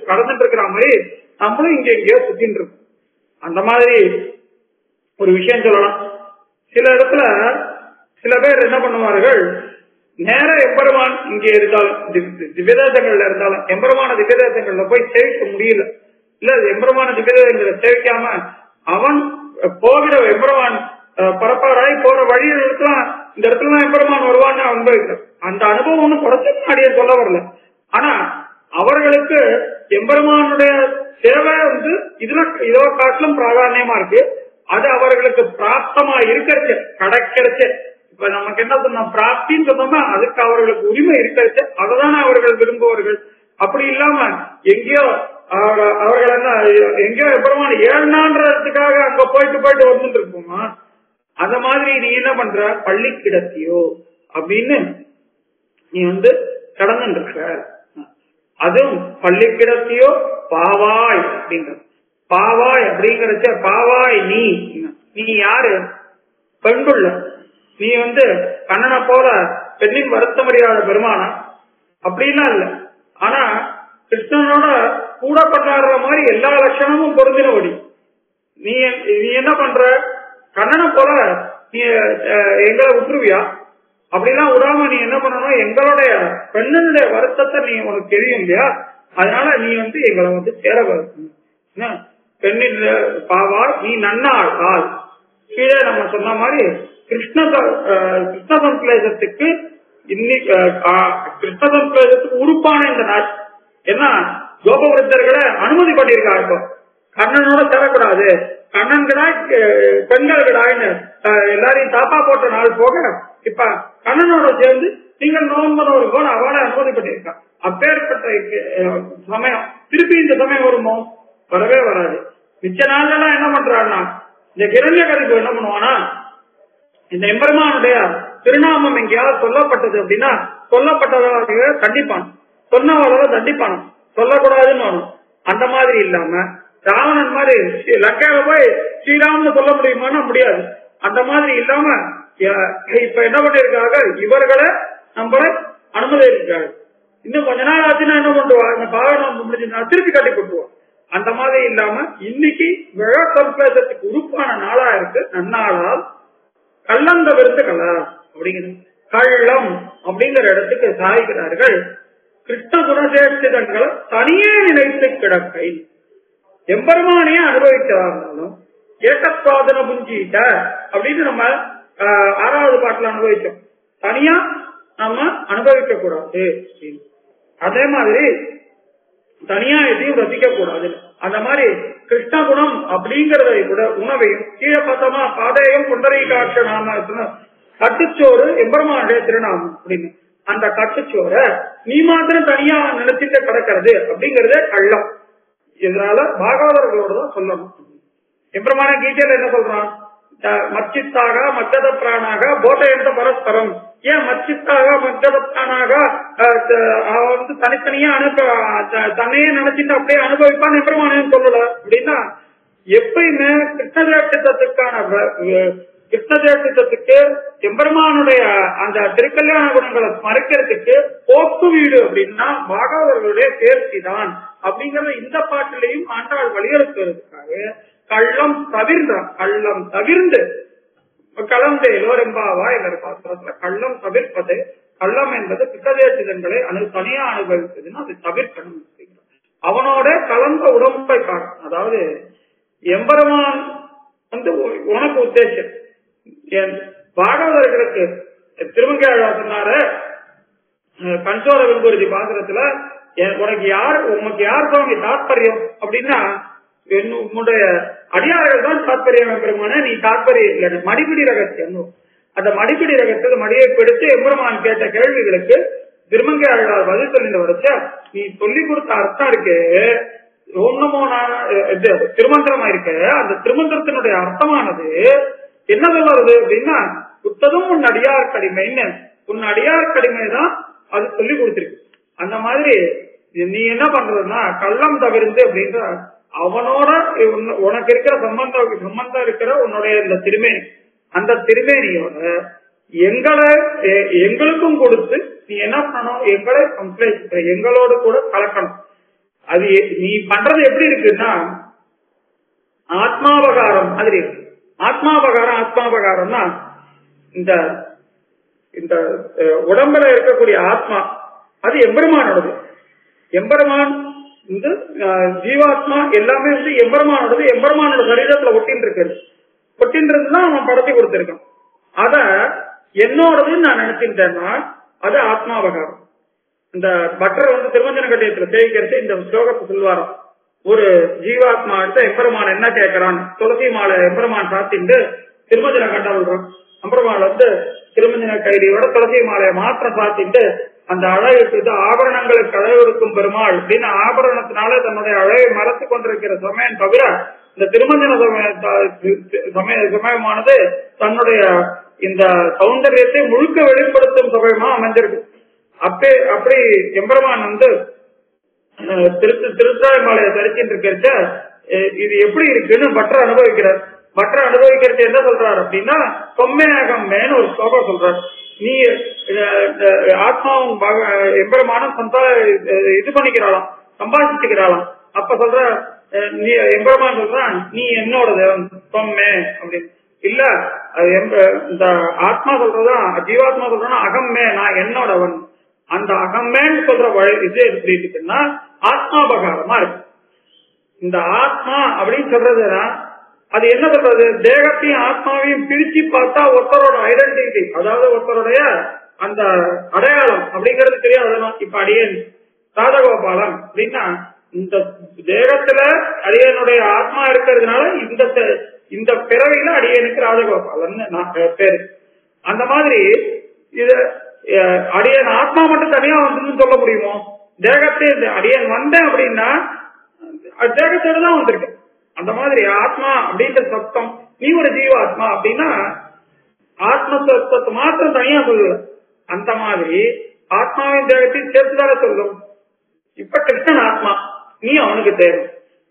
கடந்துட்டு இருக்கிற மாதிரி நம்மளும் இங்க எங்கேயோ சுத்தின்னு இருக்கோம். அந்த மாதிரி ஒரு விஷயம் சொல்லலாம். சில இடத்துல சில பேர் என்ன பண்ணுவார்கள், நேர எம்பெருமான் இங்கே இருந்தாலும் திவ்யதேசங்கள்ல இருந்தாலும் எம்பெருமான திவ்யதேசங்கள்ல போய் சேவிக்க முடியல. இல்ல எம்பெருமான திவ்யதேசங்களை சேவிக்காம அவன் போகிற எம்பெருமான் பரப்பாராய் போற வழியில் இருக்கலாம், இந்த இடத்துல எம்பெருமான் வருவான்னு அனுபவிக்கிறார். அந்த அனுபவம் ஒன்னும் குறைச்ச முன்னாடியே சொல்ல வரல. ஆனா அவர்களுக்கு எம்பெருமானுடைய சேவை இதோ காட்டிலும் பிராதான்யமா இருக்கு. அது அவர்களுக்கு பிராப்தமா இருக்கிறது கிடைக்கிறச்சு. இப்ப நமக்கு என்ன சொன்னோம், பிராப்தின்னு சொன்னோம்னா அதுக்கு அவர்களுக்கு உரிமை இருக்கிறது, அததானே அவர்கள் விரும்புவார்கள். அப்படி இல்லாம எங்கேயோ அவர்கள் என்ன எங்கேயோ எம்பெருமான் ஏழனான்றதுக்காக அங்க போயிட்டு வந்துட்டு இருப்போமா. அந்த மாதிரி நீ என்ன பண்ற, பள்ளி கிடத்தியோ அப்படின்னு நீ கடந்துட்டு இருக்க. அதுவும் பள்ளி கிடத்தியோ பாவாய் அப்படின்ற பாவாய் அப்படிங்கறச்ச பாவாய் நீ யாரு, பெண்குள்ள நீ கண்ணனை போல பெண்ணின் வருத்த முடியாத பெருமானா அப்படின்னா இல்ல. ஆனா கிருஷ்ணனோட கூட கொண்டாடுற மாதிரி எல்லா லட்சணமும் பொருந்தினபடி நீ என்ன பண்ற, கண்ணனை போல நீ எங்களை விட்டுருவியா? அப்படிலாம் விடாம நீ என்ன பண்ணணும், எங்களுடைய பெண்ணுடைய வருத்தத்தை நீ உனக்கு தெரியும் இல்லையா, அதனால நீ எங்களை சேர வரணும். பெண்ணின் பாவா நீ நன்னாள் ஆள். கீழே நம்ம சொன்ன மாதிரி கிருஷ்ண சம்ஸ்லேஷத்துக்கு இன்னைக்கு கிருஷ்ண சம்ஸ்லேஷத்துக்கு உறுப்பான இந்த நாள் ஏன்னா கோபவருத்தர்களை அனுமதி பண்ணியிருக்கா. இப்போ கண்ணனோட சேரக்கூடாது, கண்ணன் கிடாய் பெண்கள் கிடாய்னு எல்லாரையும் தாப்பா போட்ட நாள் போக இப்ப கண்ணனோட சேர்ந்து நீங்கள் நோன்பனவர்கள் அவளை அனுமதிப்பட்டிருக்கான். அப்பேற்பட்ட சமயம் திருப்பி இந்த சமயம் வருமோ? வரவே வராது. மிச்ச நாள்லாம் என்ன பண்றான்னா, இந்த கிரண்ய கதிப்பு என்ன பண்ணுவானா, இந்த எம்பெருமானுடைய திருநாமம் எங்கேயாவது சொல்லப்பட்டது அப்படின்னா சொல்லப்பட்டதாக தண்டிப்பான், சொன்னவளவை தண்டிப்பான், சொல்லக்கூடாதுன்னு வரும். அந்த மாதிரி இல்லாம ராவணன் மாதிரி லங்காவை போய் ஸ்ரீராம்னு சொல்ல முடியுமான்னா முடியாது. அந்த மாதிரி இல்லாம இப்ப என்ன பண்ணிருக்காங்க, இவர்களை நம்மளை அனுமதிக்கிறாங்க. இன்னும் கொஞ்ச நாள் ஆச்சுன்னா என்ன பண்ணுவா, இந்த பாவனம் முடிஞ்சுன்னா திருப்பி கட்டி போட்டுருவோம். அந்த மாதிரி இல்லாம இன்னைக்கு விழாக்கல்பேசத்துக்கு உறுப்பான நாளா இருக்கு. நன்னாளால் கள்ளந்த விருந்து கலா அப்படிங்கிறது கள்ளம் அப்படிங்கிற இடத்துக்கு சாய்கிறார்கள். கிருஷ்ண குணசேஷங்களை தனியே நினைத்து கிடக்கை எம்பெருமானையே அனுபவிக்கிறதா இருந்தாலும் ஏகஸ்வாதன புஞ்சிட்ட அப்படின்னு நம்ம 6வது பாட்டுல அனுபவிச்சோம். தனியா நம்ம அனுபவிக்க கூடாது. அதே மாதிரி தனியா எதையும் ரசிக்க கூடாது. அந்த மாதிரி கிருஷ்ண குணம் அப்படிங்கறத கூட உணவையும் கீழே பார்த்தோமா, பாதையும் புண்டரீகாட்ச நாம கட்டுச்சோறு எம்பெருமானுடைய திருநாமம் அப்படின்னு அந்த கட்டுச்சோற நீ மாத்திரம் தனியா நினைச்சிட்டு கிடக்கிறது அப்படிங்கறதே கள்ளம். இதனால பாகவதர்களோட தான் சொல்லணும். எம்பெருமான கீதையில என்ன சொல்றான், மச்சித்தாக மச்சத பிராணாக போதையந்த பரஸ்பரம். ஏன் மச்சித்தாக மச்சத பிராணாக தனித்தனியா தன்னையே நினைச்சிட்டு அப்படியே அனுபவிப்பான் எம்பெருமானு சொல்லல அப்படின்னா, எப்பயுமே கிருஷ்ணதேசத்துக்கு எம்பெருமானுடைய அந்த திருக்கல்யாண குணங்களை மறைக்கிறதுக்கு போக்கு வீடு அப்படின்னா பாகவதர்களுடைய தேர்ச்சி தான் அப்படிங்கறத இந்த பாட்டிலையும் ஆண்டாள் வலியுறுத்துவதற்காக கள்ளம் தவிர்ந்தான். கள்ளம் தவிர்ந்து கலந்தேலோர் எம்பாவா என்ற பாத்திரத்துல கள்ளம் தவிர்ப்பது, கள்ளம் என்பது கிருஷ்ணதேசிதங்களை தனியா அனுபவிப்பதுன்னு அதை தவிர்க்கணும். அவனோட கலந்த உடம்பை காணும். அதாவது எம்பெருமான் உனக்கு உத்தேசம் பாகவதர்களுக்கு திருமங்கை சொன்னாரு பஞ்சோர வெண்குருதி பாத்திரத்துல உனக்கு யார் சுவாமி தாத்பரியம் அப்படின்னா உன்னுடைய அடியார்கள் தான் தாத்பரியம் எம்பெருமான, நீ தாத்பரியம் இல்லை மடிபிடி ரகசியம். அந்த மடிபிடி ரகசியத்தை மடியை பிடித்து எம்பெருமான் கேட்ட கேள்விகளுக்கு திருமங்கை ஆழ்வார் பதில் சொல்லிட்டு வரைச்ச நீ சொல்லி கொடுத்த அர்த்தம் இருக்கு திருமந்திரமா இருக்கு. அந்த திருமந்திரத்தினுடைய அர்த்தமானது என்ன சொல்றது அப்படின்னா, புத்ததும் உன் அடியார் கடிமைன்னு, உன் அடியார் கடிமை தான் அது சொல்லி கொடுத்திருக்கு. அந்த மாதிரி நீ என்ன பண்றதுன்னா கள்ளம் தவிர்த்து அப்படின்ற அவனோட உனக்கு இருக்கிற சம்பந்தம் இருக்கிற உன்னுடைய இந்த திருமேனி, அந்த திருமேனியோட எங்களுக்கும் கொடுத்து நீ என்ன பண்ணணும், எங்களை கம்ப்ளைண்ட் எங்களோடு கூட கலக்கணும். அது நீ பண்றது எப்படி இருக்குன்னா ஆத்மாபகாரம் மாதிரி இருக்கு. ஆத்மாபகாரம்னா இந்த உடம்புல இருக்கக்கூடிய ஆத்மா அது எம்பெருமானோடது. எம்பெருமான் ஜீவாத்மா எல்லாமே எம்பெருமானோடது. எம்பெருமானோட சரீரத்துல ஒட்டின்றதுதான் அவன் படத்தை கொடுத்திருக்கான். அத என்னோடதுன்னு நான் நினைச்சுட்டேன்னா அது ஆத்மாபகாரம். இந்த பட்டர் திருமஞ்சன கட்டியத்துல சேவிக்கிறது இந்த ஸ்லோகத்தை சொல்வாராம். ஒரு ஜீவாத்மா எடுத்த எம்பெருமான் என்ன கேட்கிறான், துளசி மாலை எம்பெருமான் சாத்திட்டு திருமஞ்சன கண்ட விடுறான். எம்பெருமான் திருமஞ்சன கைதியோட துளசி மாலையை மாத்திரம் சாத்திட்டு அந்த அழகுக்கு ஆபரணங்களுக்கு அழகுக்கும் பெருமாள் அப்படின்னு ஆபரணத்தினால தன்னுடைய அழகை மறைத்து கொண்டிருக்கிற சமயம் தவிர இந்த திருமஞ்சன சமயமானது தன்னுடைய இந்த சௌந்தரியத்தை முழுக்க வெளிப்படுத்தும் சமயமா அமைஞ்சிருக்கு. அப்படி எம்பெருமான் திருத்தாய்மாலையை தரிச்சிட்டு இருக்கிறச்ச இது எப்படி இருக்குன்னு பட்டர் அனுபவிக்கிறார். பட்டர் அனுபவிக்கிறது என்ன சொல்றாரு அப்படின்னா தொம்மையாகம்மேன்னு ஒரு ஸ்லோகம் சொல்றார். நீ ஆத்மாவும் எம்பெருமானும் இது பண்ணிக்கிறாளாம், சம்பாதிச்சுக்கிறாளாம். அப்ப சொல்ற நீ எம்பெருமான் சொல்றான் நீ என்னோட தேவன் தொம்மே அப்படின்னு இல்ல. அது இந்த ஆத்மா சொல்றதான் ஜீவாத்மா சொல்றா அகம்மே நான் என்னோடவன். அந்த அகம்மேன்னு சொல்ற இது எப்படி இருக்குன்னா ஆத்மாபகாரமா இருக்கு. இந்த ஆத்மா அப்படின்னு சொல்றதுன்னா அது என்ன சொல்றது, தேகத்தையும் ஆத்மாவையும் பிரிச்சு பார்த்தா ஒருத்தரோட ஐடென்டிட்டி, அதாவது ஒருத்தருடைய அந்த அடையாளம் அப்படிங்கிறது தெரியாது. இப்ப அடியன் ராஜகோபாலன் அப்படின்னா இந்த தேகத்துல அடியனுடைய ஆத்மா இருக்கிறதுனால இந்த பிறவியில அடியனுக்கு ராஜகோபாலன் பேரு. அந்த மாதிரி அடியன் ஆத்மா மட்டும் தனியா வந்து சொல்ல முடியுமோ? தேகத்தை அடியன் வந்தேன் அப்படின்னா தேகத்தோட தான் வந்திருக்கேன். அந்த மாதிரி ஆத்மா அப்படின்ற சத்தம், நீ ஒரு ஜீவாத்மா அப்படின்னா ஆத்ம சத்தத்தை மாத்திரம் தனியா சொல்லல, அந்த மாதிரி ஆத்மாவின் தேகத்தையும் சேர்த்துதான சொல்லும். இப்ப கிருஷ்ணன் ஆத்மா, நீ அவனுக்கு தேவை.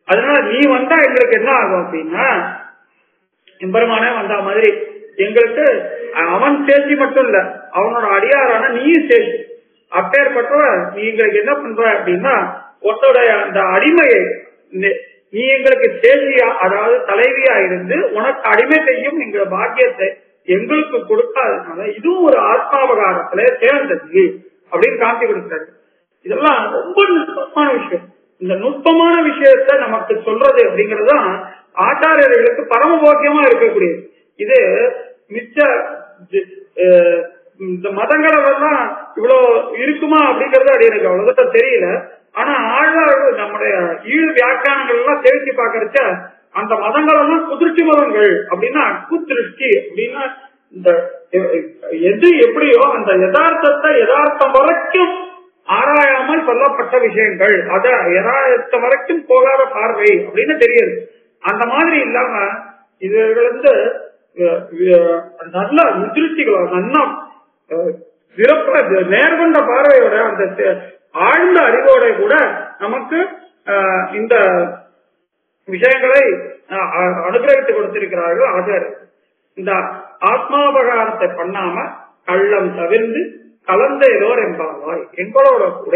அதனால நீ வந்தா எங்களுக்கு என்ன ஆகும் அப்படின்னா, எம்பெருமானே வந்தா மாதிரி எங்களுக்கு அவன் சேஷி மட்டும் இல்ல, அவனோட அடியாரான நீயும் சேஷி. அப்பேற்பட்ட நீ எங்களுக்கு என்ன பண்ற அப்படின்னா, ஒருத்தோடைய அந்த அடிமையை நீ எங்களுக்கு சேஷியா, அதாவது தலைவியா இருந்து உனக்கு அடிமை செய்யும் எங்க பாக்கியத்தை எங்களுக்கு கொடுக்காதனால இதுவும் ஒரு ஆத்மாவகாரத்துல சேர்ந்தது அப்படின்னு காட்டி கொடுத்தாரு. இதெல்லாம் ரொம்ப நுட்பமான விஷயம். இந்த நுட்பமான விஷயத்த நமக்கு சொல்றது அப்படிங்கறதுதான் ஆச்சாரியர்களுக்கு பரமபோக்கியமா இருக்கக்கூடியது. இது மிச்ச இந்த மதங்கள் எல்லாம் இவ்வளவு இருக்குமா அப்படிங்கறது அது எனக்கு அவ்வளவுதான் தெரியல. ஆனா ஆழ்வார்கள் நம்முடைய ஈழு வியாக்கியானங்கள் எல்லாம் தெரிவிச்சு பாக்கறச்ச அந்த மதங்கள் எல்லாம் குதிர்ச்சி மதங்கள் அப்படின்னா குதிருஷ்டி அப்படின்னா இந்த எது எப்படியோ அந்த யதார்த்தத்தை யதார்த்தம் வரைக்கும் ஆராயாமல் சொல்லப்பட்ட விஷயங்கள், அத யதார்த்தம் வரைக்கும் போகாத பார்வை அப்படின்னு தெரியுது. அந்த மாதிரி இல்லாம இவர்கள் வந்து நல்ல திருஷ்டிகளோ நல்லா சிறப்ப நேர்கொண்ட பார்வையோட அந்த ஆழ்ந்த அறிவோட கூட நமக்கு இந்த விஷயங்களை அனுகிரகித்து கொடுத்திருக்கிறார்கள் ஆச்சாரியர். இந்த ஆத்மாபகாரத்தை பண்ணாம கள்ளம் தவிர்ந்து கலந்தேதோர் என்பாவாய் என்பதோட கூட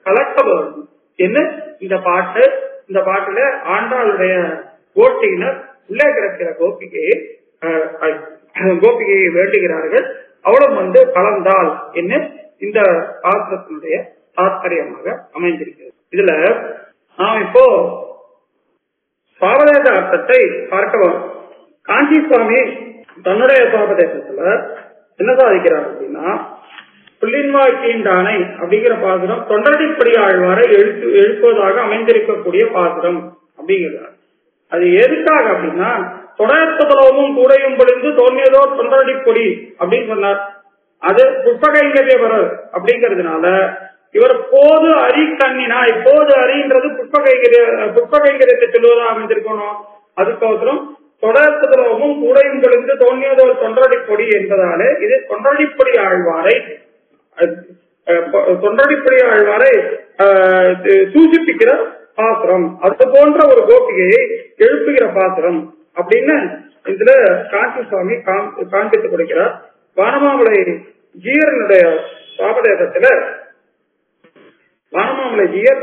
கலக்க வரும் என்ன இந்த பாட்டு. இந்த பாட்டுல ஆண்டாளுடைய கோட்டியினர் உள்ளே கிடக்கிற கோபிகையை வேண்டுகிறார்கள். அவளும் வந்து கலந்தால் என்ன இந்த பாத்திரத்தினுடைய தாத்பரியமாக அமைந்திருக்கிறது. இதுல நாம் இப்போ பாவதேச அர்த்தத்தை பார்க்கலாம். காஞ்சி சுவாமி தன்னுடைய பாவதேசத்துல என்ன சாதிக்கிறார் அப்படின்னா, புள்ளின்வாய்க்கீண்டானை அப்படிங்கிற பாசுரம் தொண்டடிப்படி ஆழ்வாரை எழுப்புவதாக அமைந்திருக்கக்கூடிய பாசுரம் அப்படிங்கிறார். அது எதுக்காக அப்படின்னா, தொடர்புதலமும் கூடையும் பொழிந்து தோன்றியதோ தொண்டடிப்பொடி அப்படின்னு சொன்னார். அது புஷ்பகைங்கரியவர் அப்படிங்கிறதுனால இவர் போது அரி கண்ணினாய், போது அரின்றது புஷ்பகைங்கரியத்தை சொல்லுவதாக அமைந்திருக்கணும். அதுக்கோசரம் தொடர்புதலமும் கூடையும் பொழிந்து தோன்றியதோ தொண்டடிப்பொடி என்பதாலே இது தொண்டடிப்படி ஆழ்வாரை சூசிப்பிக்கிற பாத்திரம், அது போன்ற ஒரு கோபிகையை எழுப்புகிற பாத்திரம் அப்படின்னு இதுல காஞ்சி சுவாமி காண்பித்துக் கொடுக்கிறார். வானமாமலை ஜீயரனுடைய பாபதேசத்துல வானமாமலை ஜீயர்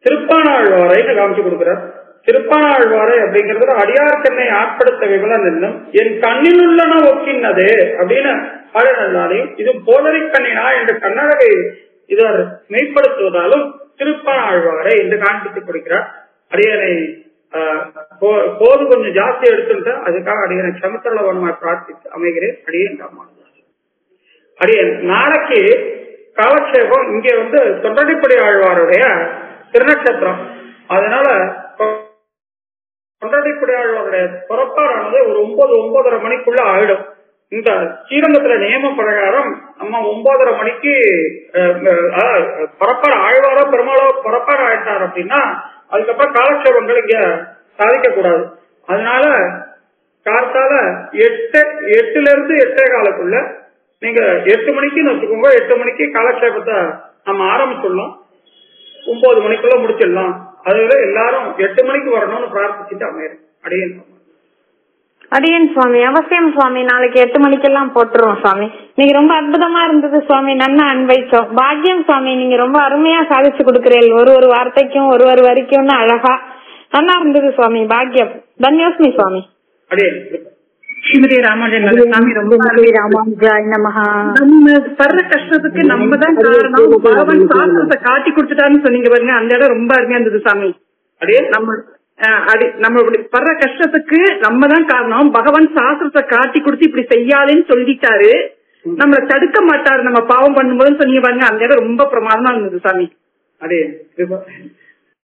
திருப்பானாழ்வாரைன்னு காமிச்சு கொடுக்கிறார். திருப்பானாழ்வாரை அப்படிங்கிறது அடியார் கண்ணை ஆட்படுத்த விமலன் என்னும் என் கண்ணில் உள்ளன ஒக்கின்னது அப்படின்னு ஆழனாலையும் இது போதரி கண்ணினா என்று கண்ணழகை இவர் மெய்ப்படுத்துவதாலும் திருப்பானாழ்வாரை என்று காண்பித்துக் கொடுக்கிறார். அடியனை போது கொஞ்சம் ஜாஸ்தி எடுத்துட்டா அதுக்காக அடியனை சமத்தளவனமாக பிரார்த்தித்து அமைகிறேன். அடியன் நாளைக்கு காலக்ஷேபம் இங்க வந்து தொண்டடிப்படி ஆழ்வாருடைய திருநட்சத்திரம், அதனால தொண்டடிப்படி ஆழ்வாருடைய புறப்பாடானது ஒரு 9-9:30 மணிக்குள்ள ஆயிடும். இந்த ஸ்ரீரங்கத்துல நியம பிரகாரம் நம்ம 9:30 மணிக்கு புறப்பாடு ஆழ்வாரோ பெருமாளோ புறப்பாடு ஆயிட்டார் அப்படின்னா அதுக்கப்புறம் காலக்ஷேபங்கள் இங்க சாதிக்க கூடாது. அதனால காலத்தால 8 to 8:15 நீங்க 8 மணிக்குன்னு வச்சுக்கோங்க. 8 மணிக்கு காலக்ஷேபத்தை நம்ம ஆரம்பிச்சிடலாம், 9 மணிக்குள்ள முடிச்சிடலாம். அதுல எல்லாரும் 8 மணிக்கு வரணும்னு பிரார்த்திச்சுட்டு அமையறேன். அடியன் சுவாமி அவசியம் சுவாமி, நாளைக்கு 8 மணிக்கெல்லாம் போட்டுருவோம் சுவாமி. நீங்க ரொம்ப அற்புதமா இருந்தது சுவாமி, நன்னா அன்வைச்சோம். பாக்கியம் சுவாமி, நீங்க ரொம்ப அருமையா சாதிச்சு கொடுக்குறீங்க. ஒரு வார்த்தைக்கும் ஒரு வரைக்கும்னு அழகா நல்லா இருந்தது சுவாமி. பாக்கியம். தன்யோஸ்மி சுவாமி. ஸ்ரீமதி ராமானுஜன் சாமி ரொம்ப ராமானுஜாய் நமஹா. நம்ம படுற கஷ்டத்துக்கு நம்ம தான் காரணம், பகவான் சாஸ்திரத்தை காட்டி கொடுத்துட்டான்னு சொன்னீங்க பாருங்க, அந்த இடம் ரொம்ப அருமையா இருந்தது சாமி. நம்ம படுற கஷ்டத்துக்கு நம்ம தான் காரணம், பகவான் சாஸ்திரத்தை காட்டி கொடுத்து இப்படி செய்யாதுன்னு சொல்லிட்டாரு, நம்மள தடுக்க மாட்டாரு நம்ம பாவம் பண்ணும்போதுன்னு சொன்னீங்க பாருங்க, அந்த இடம் ரொம்ப பிரமாதமா இருந்தது சாமி.